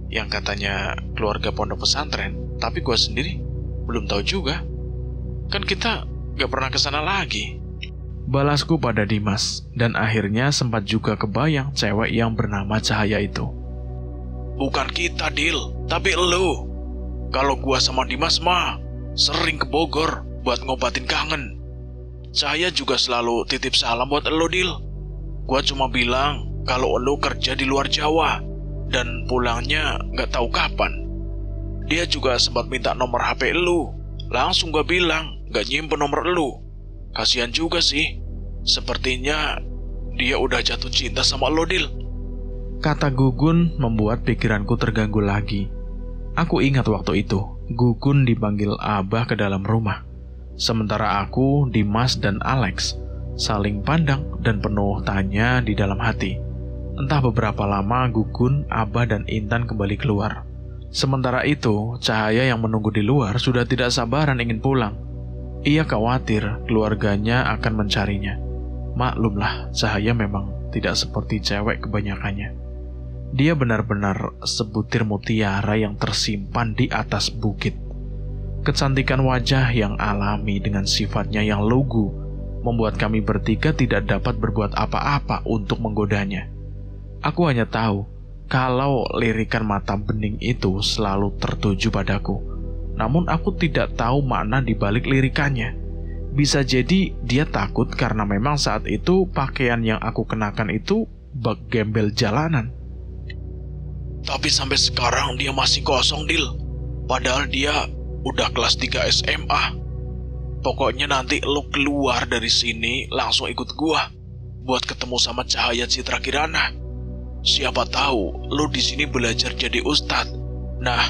yang katanya keluarga pondok pesantren, tapi gue sendiri belum tahu juga. Kan kita gak pernah kesana lagi. Balasku pada Dimas, dan akhirnya sempat juga kebayang cewek yang bernama Cahaya itu. Bukan kita, Dil, tapi lo. Kalau gue sama Dimas mah sering ke Bogor buat ngobatin kangen. Cahaya juga selalu titip salam buat lo, Dil. Gue cuma bilang kalau lo kerja di luar Jawa dan pulangnya gak tahu kapan. Dia juga sempat minta nomor HP lo. Langsung gue bilang gak nyimpen nomor lo. Kasian juga sih. Sepertinya dia udah jatuh cinta sama lo, Dil. Kata Gugun membuat pikiranku terganggu lagi. Aku ingat waktu itu, Gugun dipanggil Abah ke dalam rumah. Sementara aku, Dimas, dan Alex saling pandang dan penuh tanya di dalam hati. Entah beberapa lama Gugun, Abah, dan Intan kembali keluar. Sementara itu, Cahaya yang menunggu di luar sudah tidak sabaran ingin pulang. Ia khawatir keluarganya akan mencarinya. Maklumlah, Cahaya memang tidak seperti cewek kebanyakannya. Dia benar-benar sebutir mutiara yang tersimpan di atas bukit. Kecantikan wajah yang alami dengan sifatnya yang lugu membuat kami bertiga tidak dapat berbuat apa-apa untuk menggodanya. Aku hanya tahu kalau lirikan mata bening itu selalu tertuju padaku. Namun aku tidak tahu makna di balik lirikannya. Bisa jadi dia takut karena memang saat itu pakaian yang aku kenakan itu bak gembel jalanan. Tapi sampai sekarang dia masih kosong, Dil. Padahal dia udah kelas 3 SMA. Pokoknya nanti lo keluar dari sini langsung ikut gua buat ketemu sama Cahaya Citra Kirana. Siapa tahu lo di sini belajar jadi ustadz. Nah,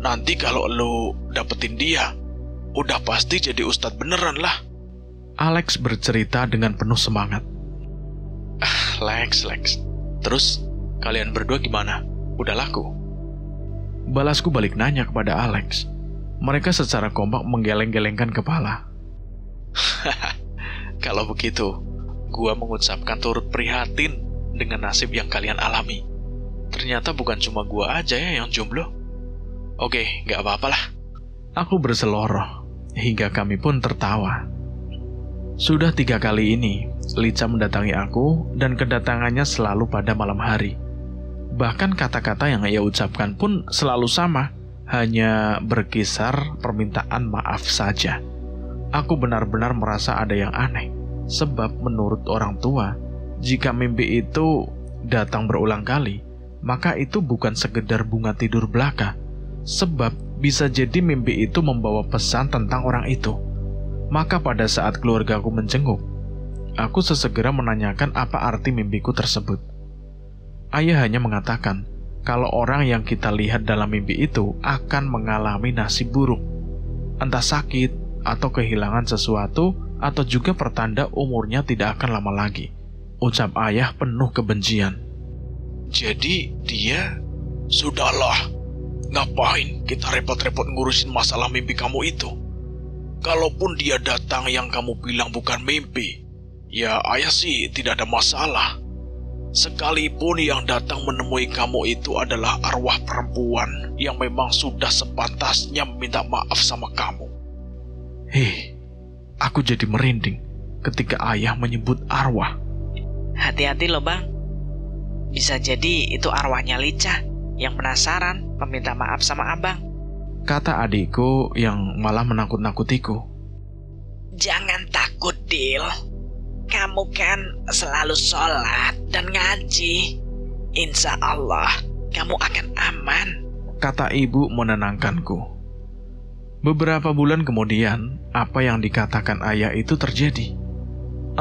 nanti kalau lo dapetin dia, udah pasti jadi ustadz beneran lah. Alex bercerita dengan penuh semangat. Lex. Terus kalian berdua gimana? Udah laku? Balasku balik nanya kepada Alex. Mereka secara kompak menggeleng-gelengkan kepala. Kalau begitu, gua mengucapkan turut prihatin dengan nasib yang kalian alami. Ternyata bukan cuma gua aja ya yang jomblo. Oke, nggak apa-apalah. Aku berseloroh, hingga kami pun tertawa. Sudah 3 kali ini, Lica mendatangi aku dan kedatangannya selalu pada malam hari. Bahkan kata-kata yang ia ucapkan pun selalu sama, hanya berkisar permintaan maaf saja. Aku benar-benar merasa ada yang aneh, sebab menurut orang tua, jika mimpi itu datang berulang kali, maka itu bukan sekedar bunga tidur belaka, sebab bisa jadi mimpi itu membawa pesan tentang orang itu. Maka pada saat keluargaku menjenguk, aku sesegera menanyakan apa arti mimpiku tersebut. Ayah hanya mengatakan kalau orang yang kita lihat dalam mimpi itu akan mengalami nasib buruk, entah sakit atau kehilangan sesuatu, atau juga pertanda umurnya tidak akan lama lagi. Ucap ayah penuh kebencian. Jadi dia, sudahlah, ngapain kita repot-repot ngurusin masalah mimpi kamu itu? Kalaupun dia datang yang kamu bilang bukan mimpi, ya ayah sih tidak ada masalah. Sekalipun yang datang menemui kamu itu adalah arwah perempuan yang memang sudah sepantasnya meminta maaf sama kamu. Aku jadi merinding ketika ayah menyebut arwah. Hati-hati loh bang, bisa jadi itu arwahnya Lica yang penasaran meminta maaf sama abang. Kata adikku yang malah menakut-nakutiku. Jangan takut, Dil. Kamu kan selalu sholat dan ngaji. Insya Allah, kamu akan aman. Kata ibu menenangkanku. Beberapa bulan kemudian, apa yang dikatakan ayah itu terjadi.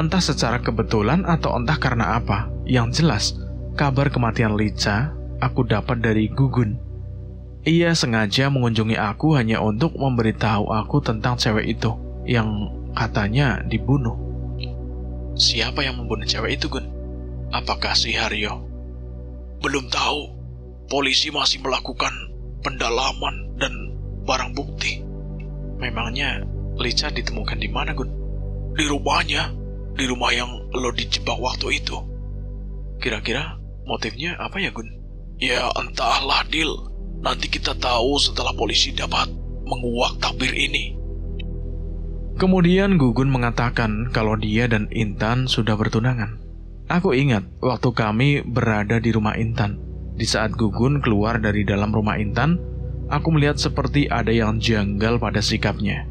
Entah secara kebetulan atau entah karena apa. Yang jelas, kabar kematian Lica aku dapat dari Gugun. Ia sengaja mengunjungi aku hanya untuk memberitahu aku tentang cewek itu yang katanya dibunuh. Siapa yang membunuh cewek itu, Gun? Apakah si Haryo? Belum tahu. Polisi masih melakukan pendalaman dan barang bukti. Memangnya Lica ditemukan di mana, Gun? Di rumahnya, di rumah yang lo dijebak waktu itu. Kira-kira motifnya apa ya, Gun? Ya entahlah, Dil. Nanti kita tahu setelah polisi dapat menguak tabir ini. Kemudian Gugun mengatakan kalau dia dan Intan sudah bertunangan. Aku ingat waktu kami berada di rumah Intan. Di saat Gugun keluar dari dalam rumah Intan, aku melihat seperti ada yang janggal pada sikapnya.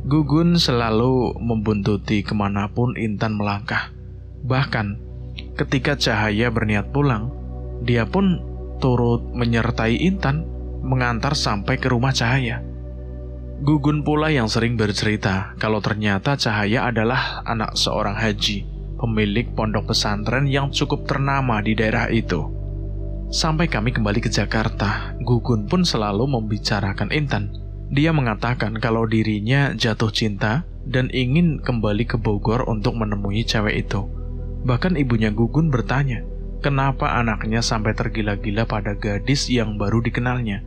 Gugun selalu membuntuti kemanapun Intan melangkah. Bahkan ketika Cahaya berniat pulang, dia pun turut menyertai Intan mengantar sampai ke rumah Cahaya. Gugun pula yang sering bercerita kalau ternyata Cahaya adalah anak seorang haji, pemilik pondok pesantren yang cukup ternama di daerah itu. Sampai kami kembali ke Jakarta, Gugun pun selalu membicarakan Intan. Dia mengatakan kalau dirinya jatuh cinta dan ingin kembali ke Bogor untuk menemui cewek itu. Bahkan ibunya Gugun bertanya, kenapa anaknya sampai tergila-gila pada gadis yang baru dikenalnya.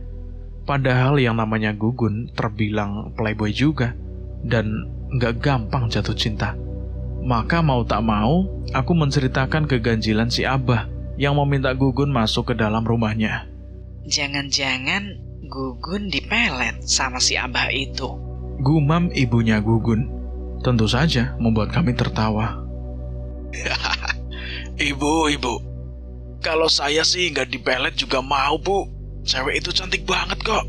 Padahal yang namanya Gugun terbilang playboy juga, dan gak gampang jatuh cinta. Maka mau tak mau, aku menceritakan keganjilan si Abah yang meminta Gugun masuk ke dalam rumahnya. Jangan-jangan Gugun dipelet sama si Abah itu. Gumam ibunya Gugun. Tentu saja membuat kami tertawa. Ibu, kalau saya sih nggak dipelet juga mau, Bu. Cewek itu cantik banget kok.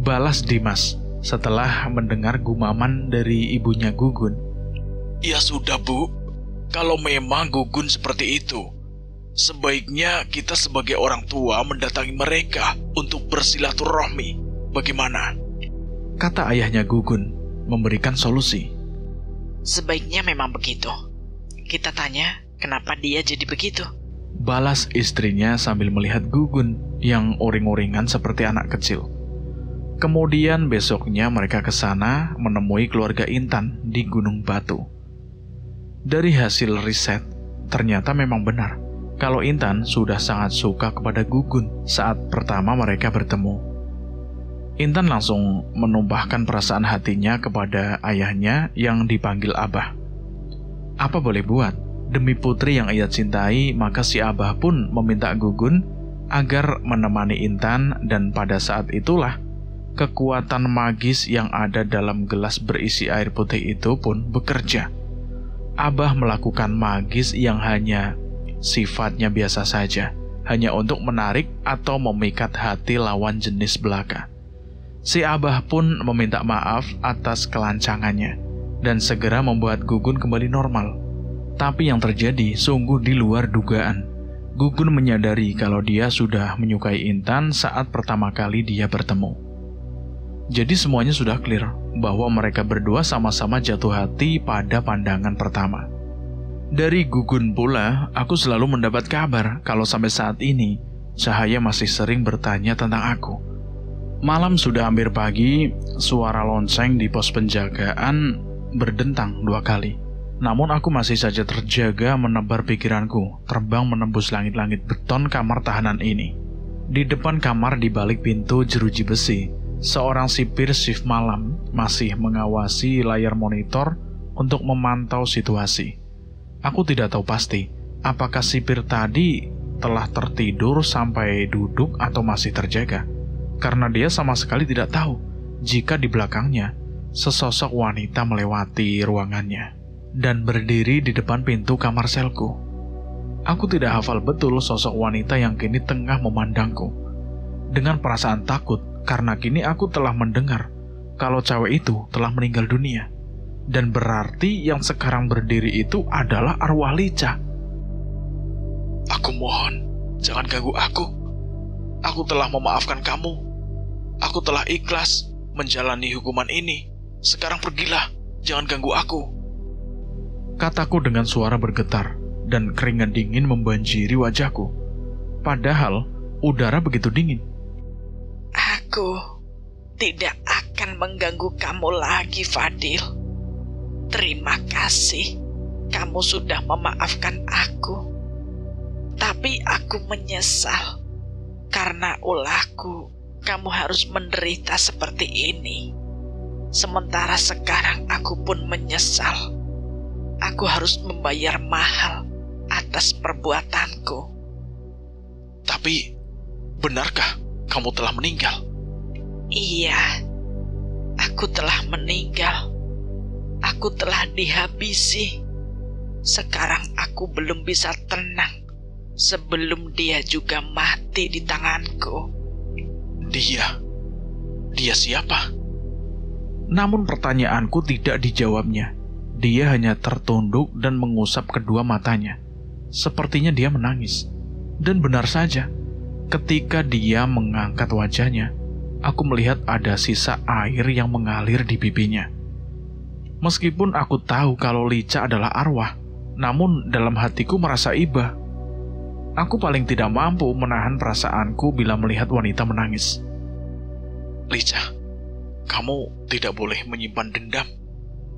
Balas Dimas setelah mendengar gumaman dari ibunya Gugun. Ya sudah, Bu. Kalau memang Gugun seperti itu, sebaiknya kita sebagai orang tua mendatangi mereka untuk bersilaturahmi. Bagaimana? Kata ayahnya Gugun, memberikan solusi. Sebaiknya memang begitu. Kita tanya kenapa dia jadi begitu. Balas istrinya sambil melihat Gugun yang uring-uringan seperti anak kecil. Kemudian besoknya mereka ke sana menemui keluarga Intan di Gunung Batu. Dari hasil riset, ternyata memang benar kalau Intan sudah sangat suka kepada Gugun saat pertama mereka bertemu. Intan langsung menumpahkan perasaan hatinya kepada ayahnya yang dipanggil Abah. Apa boleh buat, demi putri yang ia cintai, maka si Abah pun meminta Gugun agar menemani Intan, dan pada saat itulah kekuatan magis yang ada dalam gelas berisi air putih itu pun bekerja. Abah melakukan magis yang hanya sifatnya biasa saja, hanya untuk menarik atau memikat hati lawan jenis belaka. Si Abah pun meminta maaf atas kelancangannya dan segera membuat Gugun kembali normal. Tapi yang terjadi sungguh di luar dugaan. Gugun menyadari kalau dia sudah menyukai Intan saat pertama kali dia bertemu. Jadi semuanya sudah clear bahwa mereka berdua sama-sama jatuh hati pada pandangan pertama. Dari Gugun pula, aku selalu mendapat kabar kalau sampai saat ini Cahaya masih sering bertanya tentang aku. Malam sudah hampir pagi, suara lonceng di pos penjagaan berdentang 2 kali. Namun aku masih saja terjaga menebar pikiranku, terbang menembus langit-langit beton kamar tahanan ini. Di depan kamar di balik pintu jeruji besi, seorang sipir shift malam masih mengawasi layar monitor untuk memantau situasi. Aku tidak tahu pasti apakah sipir tadi telah tertidur sampai duduk atau masih terjaga, karena dia sama sekali tidak tahu jika di belakangnya sesosok wanita melewati ruangannya dan berdiri di depan pintu kamar selku. Aku tidak hafal betul sosok wanita yang kini tengah memandangku. Dengan perasaan takut, karena kini aku telah mendengar kalau cewek itu telah meninggal dunia. Dan berarti yang sekarang berdiri itu adalah arwah Lica. Aku mohon, jangan ganggu aku. Aku telah memaafkan kamu. Aku telah ikhlas menjalani hukuman ini. Sekarang pergilah, jangan ganggu aku. Kataku dengan suara bergetar, dan keringat dingin membanjiri wajahku. Padahal udara begitu dingin. Aku tidak akan mengganggu kamu lagi, Fadil. Terima kasih, kamu sudah memaafkan aku. Tapi aku menyesal, karena ulahku kamu harus menderita seperti ini. Sementara sekarang aku pun menyesal. Aku harus membayar mahal atas perbuatanku. Tapi, benarkah kamu telah meninggal? Iya, aku telah meninggal. Aku telah dihabisi. Sekarang aku belum bisa tenang sebelum dia juga mati di tanganku. Dia siapa? Namun pertanyaanku tidak dijawabnya. Dia hanya tertunduk dan mengusap kedua matanya. Sepertinya dia menangis. Dan benar saja, ketika dia mengangkat wajahnya, aku melihat ada sisa air yang mengalir di pipinya. Meskipun aku tahu kalau Lica adalah arwah, namun dalam hatiku merasa iba. Aku paling tidak mampu menahan perasaanku bila melihat wanita menangis. Lica, kamu tidak boleh menyimpan dendam,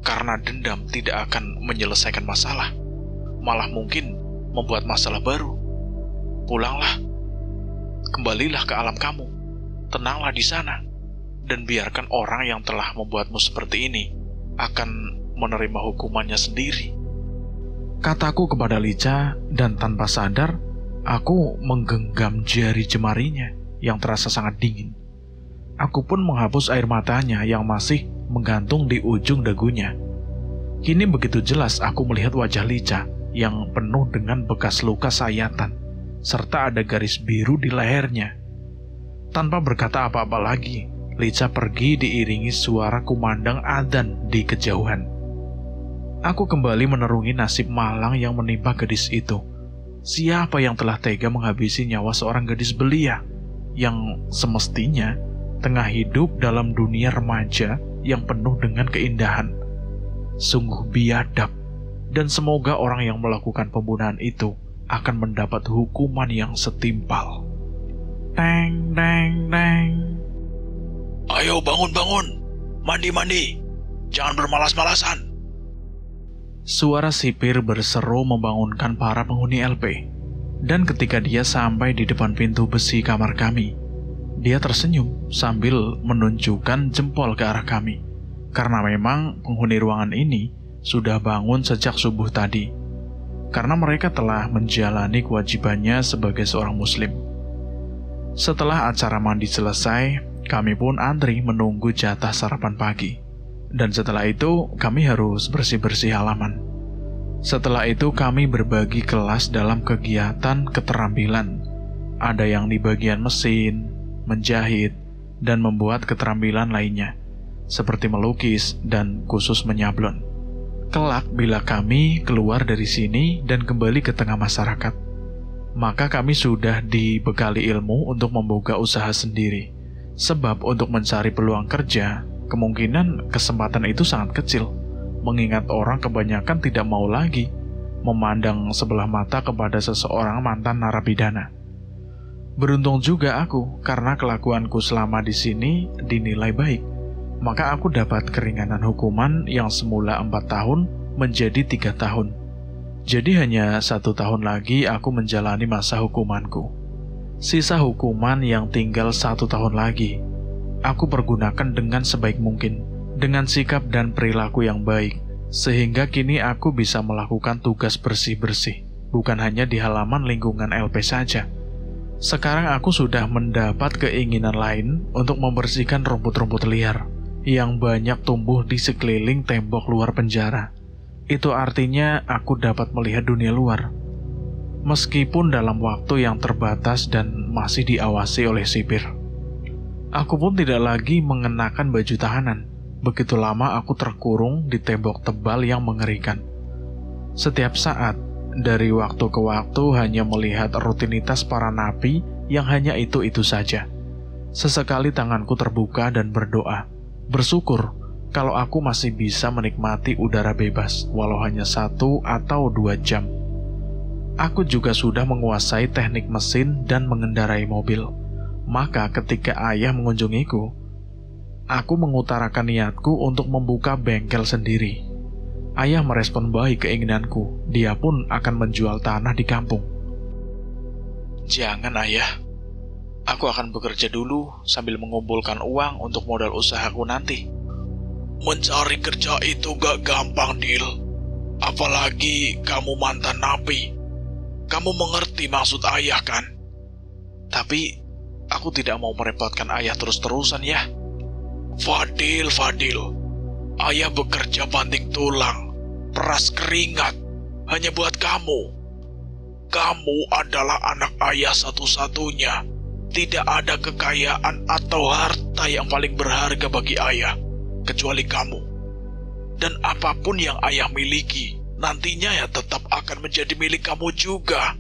karena dendam tidak akan menyelesaikan masalah, malah mungkin membuat masalah baru. Pulanglah, kembalilah ke alam kamu, tenanglah di sana, dan biarkan orang yang telah membuatmu seperti ini akan menerima hukumannya sendiri. Kataku kepada Lica, dan tanpa sadar, aku menggenggam jari jemarinya yang terasa sangat dingin. Aku pun menghapus air matanya yang masih menggantung di ujung dagunya. Kini begitu jelas aku melihat wajah Lica yang penuh dengan bekas luka sayatan, serta ada garis biru di lehernya. Tanpa berkata apa-apa lagi, Lica pergi diiringi suara kumandang adzan di kejauhan. Aku kembali menerungi nasib malang yang menimpa gadis itu. Siapa yang telah tega menghabisi nyawa seorang gadis belia yang semestinya tengah hidup dalam dunia remaja yang penuh dengan keindahan? Sungguh biadab, dan semoga orang yang melakukan pembunuhan itu akan mendapat hukuman yang setimpal. Teng, teng, teng. Ayo bangun-bangun, mandi-mandi, jangan bermalas-malasan. Suara sipir berseru membangunkan para penghuni LP. Dan ketika dia sampai di depan pintu besi kamar kami, Dia tersenyum sambil menunjukkan jempol ke arah kami. Karena memang penghuni ruangan ini sudah bangun sejak subuh tadi. Karena mereka telah menjalani kewajibannya sebagai seorang muslim. Setelah acara mandi selesai, kami pun antri menunggu jatah sarapan pagi. Dan setelah itu, kami harus bersih-bersih halaman. Setelah itu, kami berbagi kelas dalam kegiatan keterampilan. Ada yang di bagian mesin, menjahit, dan membuat keterampilan lainnya, seperti melukis dan khusus menyablon. Kelak bila kami keluar dari sini dan kembali ke tengah masyarakat, maka kami sudah dibekali ilmu untuk membuka usaha sendiri. Sebab untuk mencari peluang kerja, kemungkinan kesempatan itu sangat kecil, mengingat orang kebanyakan tidak mau lagi memandang sebelah mata kepada seseorang mantan narapidana. Beruntung juga aku, karena kelakuanku selama di sini dinilai baik, maka aku dapat keringanan hukuman yang semula 4 tahun menjadi 3 tahun. Jadi hanya 1 tahun lagi aku menjalani masa hukumanku. Sisa hukuman yang tinggal 1 tahun lagi, aku pergunakan dengan sebaik mungkin, dengan sikap dan perilaku yang baik, sehingga kini aku bisa melakukan tugas bersih-bersih, bukan hanya di halaman lingkungan LP saja. Sekarang aku sudah mendapat keinginan lain untuk membersihkan rumput-rumput liar yang banyak tumbuh di sekeliling tembok luar penjara. Itu artinya aku dapat melihat dunia luar, meskipun dalam waktu yang terbatas dan masih diawasi oleh sipir. Aku pun tidak lagi mengenakan baju tahanan. Begitu lama aku terkurung di tembok tebal yang mengerikan. Setiap saat, dari waktu ke waktu hanya melihat rutinitas para napi yang hanya itu-itu saja. Sesekali tanganku terbuka dan berdoa, bersyukur kalau aku masih bisa menikmati udara bebas, walau hanya 1 atau 2 jam. Aku juga sudah menguasai teknik mesin dan mengendarai mobil. Maka ketika ayah mengunjungiku, aku mengutarakan niatku untuk membuka bengkel sendiri. Ayah merespon baik keinginanku. Dia pun akan menjual tanah di kampung. Jangan, Ayah. Aku akan bekerja dulu sambil mengumpulkan uang untuk modal usahaku nanti. Mencari kerja itu gak gampang, Dil. Apalagi kamu mantan napi. Kamu mengerti maksud ayah, kan? Tapi, aku tidak mau merepotkan ayah terus-terusan, ya. Fadil. Ayah bekerja banting tulang, peras keringat, hanya buat kamu. Kamu adalah anak ayah satu-satunya. Tidak ada kekayaan atau harta yang paling berharga bagi ayah, kecuali kamu. Dan apapun yang ayah miliki, nantinya ya tetap akan menjadi milik kamu juga.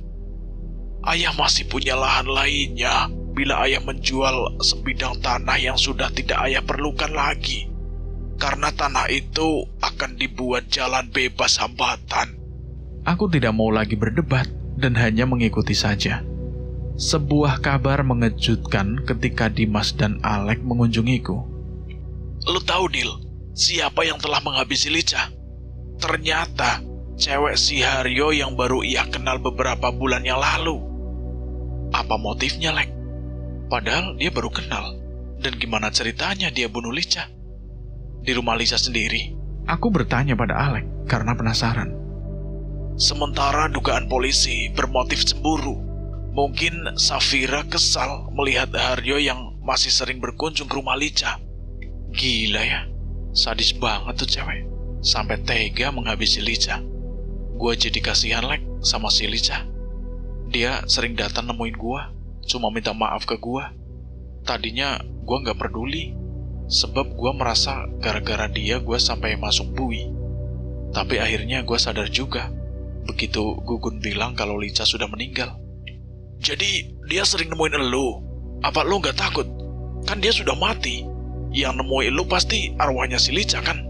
Ayah masih punya lahan lainnya bila ayah menjual sebidang tanah yang sudah tidak ayah perlukan lagi. Karena tanah itu akan dibuat jalan bebas hambatan. Aku tidak mau lagi berdebat dan hanya mengikuti saja. Sebuah kabar mengejutkan ketika Dimas dan Alek mengunjungiku. Lu tahu, Dil, siapa yang telah menghabisi Lica? Ternyata cewek si Haryo yang baru ia kenal beberapa bulan yang lalu. Apa motifnya, Lek? Padahal dia baru kenal. Dan gimana ceritanya dia bunuh Lica? Di rumah Lica sendiri? Aku bertanya pada Alek karena penasaran. Sementara dugaan polisi bermotif cemburu. Mungkin Safira kesal melihat Haryo yang masih sering berkunjung ke rumah Lica. Gila ya, sadis banget tuh cewek. Sampai tega menghabisi Lica. Gue jadi kasihan, Lek, sama si Lica. Dia sering datang nemuin gue, cuma minta maaf ke gue. Tadinya gue gak peduli, sebab gue merasa gara-gara dia gue sampai masuk bui. Tapi akhirnya gue sadar juga, begitu Gugun bilang kalau Lica sudah meninggal. Jadi dia sering nemuin elu. Apa lu gak takut? Kan dia sudah mati. Yang nemuin elu pasti arwahnya si Lica, kan?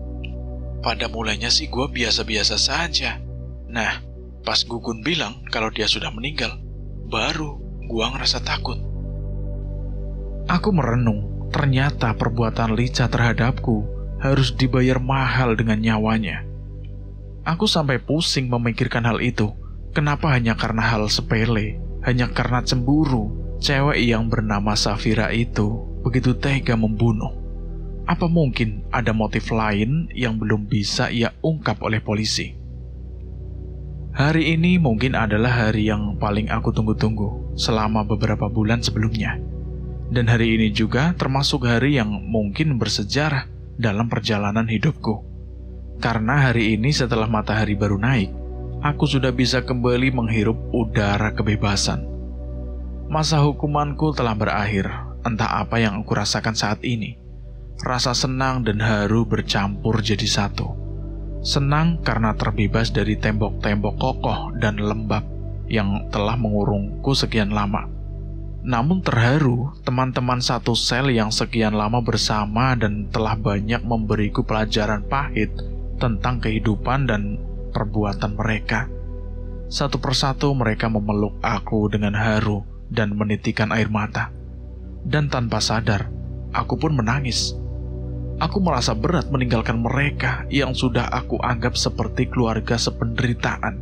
Pada mulanya sih gue biasa-biasa saja. Nah, pas Gugun bilang kalau dia sudah meninggal, baru gue ngerasa takut. Aku merenung, ternyata perbuatan Lica terhadapku harus dibayar mahal dengan nyawanya. Aku sampai pusing memikirkan hal itu. Kenapa hanya karena hal sepele, hanya karena cemburu, cewek yang bernama Safira itu begitu tega membunuh? Apa mungkin ada motif lain yang belum bisa ia ungkap oleh polisi? Hari ini mungkin adalah hari yang paling aku tunggu-tunggu selama beberapa bulan sebelumnya. Dan hari ini juga termasuk hari yang mungkin bersejarah dalam perjalanan hidupku. Karena hari ini setelah matahari baru naik, aku sudah bisa kembali menghirup udara kebebasan. Masa hukumanku telah berakhir, entah apa yang aku rasakan saat ini. Rasa senang dan haru bercampur jadi satu. Senang karena terbebas dari tembok-tembok kokoh dan lembab yang telah mengurungku sekian lama. Namun terharu, teman-teman satu sel yang sekian lama bersama dan telah banyak memberiku pelajaran pahit tentang kehidupan dan perbuatan mereka. Satu persatu mereka memeluk aku dengan haru dan menitikan air mata. Dan tanpa sadar, aku pun menangis. Aku merasa berat meninggalkan mereka yang sudah aku anggap seperti keluarga sependeritaan.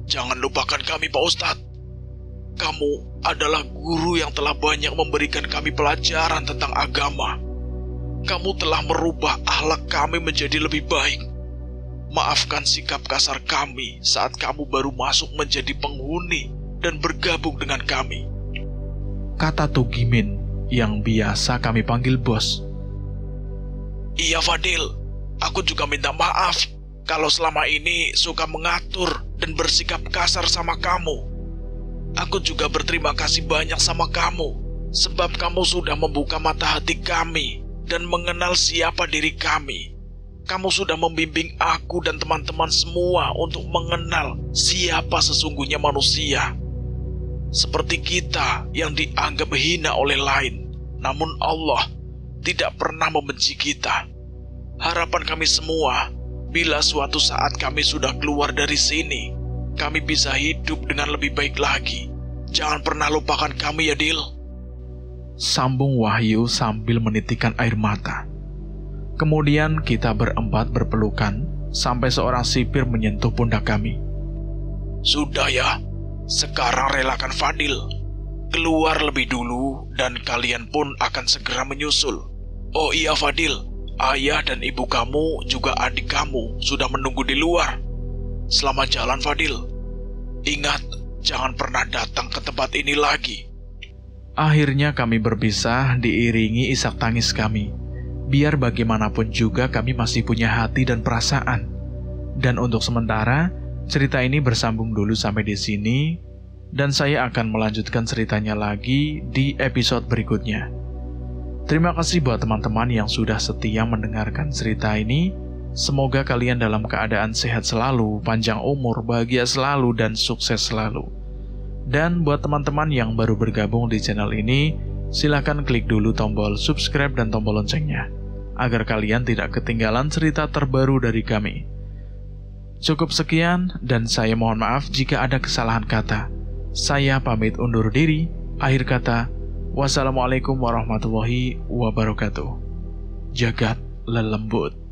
Jangan lupakan kami, Pak Ustadz. Kamu adalah guru yang telah banyak memberikan kami pelajaran tentang agama. Kamu telah merubah akhlak kami menjadi lebih baik. Maafkan sikap kasar kami saat kamu baru masuk menjadi penghuni dan bergabung dengan kami, kata Tugimin yang biasa kami panggil bos. Iya Fadil, aku juga minta maaf kalau selama ini suka mengatur dan bersikap kasar sama kamu. Aku juga berterima kasih banyak sama kamu, sebab kamu sudah membuka mata hati kami dan mengenal siapa diri kami. Kamu sudah membimbing aku dan teman-teman semua untuk mengenal siapa sesungguhnya manusia. Seperti kita yang dianggap hina oleh lain, namun Allah tidak pernah membenci kita. Harapan kami semua, bila suatu saat kami sudah keluar dari sini, kami bisa hidup dengan lebih baik lagi. Jangan pernah lupakan kami ya, Dil. Sambung Wahyu sambil menitikan air mata. Kemudian kita berempat berpelukan sampai seorang sipir menyentuh pundak kami. Sudah ya, sekarang relakan Fadil. Keluar lebih dulu dan kalian pun akan segera menyusul. Oh iya Fadil, ayah dan ibu kamu juga adik kamu sudah menunggu di luar. Selamat jalan Fadil. Ingat, jangan pernah datang ke tempat ini lagi. Akhirnya kami berpisah diiringi isak tangis kami. Biar bagaimanapun juga kami masih punya hati dan perasaan. Dan untuk sementara, cerita ini bersambung dulu sampai di sini. Dan saya akan melanjutkan ceritanya lagi di episode berikutnya. Terima kasih buat teman-teman yang sudah setia mendengarkan cerita ini. Semoga kalian dalam keadaan sehat selalu, panjang umur, bahagia selalu, dan sukses selalu. Dan buat teman-teman yang baru bergabung di channel ini, silakan klik dulu tombol subscribe dan tombol loncengnya, agar kalian tidak ketinggalan cerita terbaru dari kami. Cukup sekian, dan saya mohon maaf jika ada kesalahan kata. Saya pamit undur diri. Akhir kata, wassalamualaikum warahmatullahi wabarakatuh. Jagat lelembut.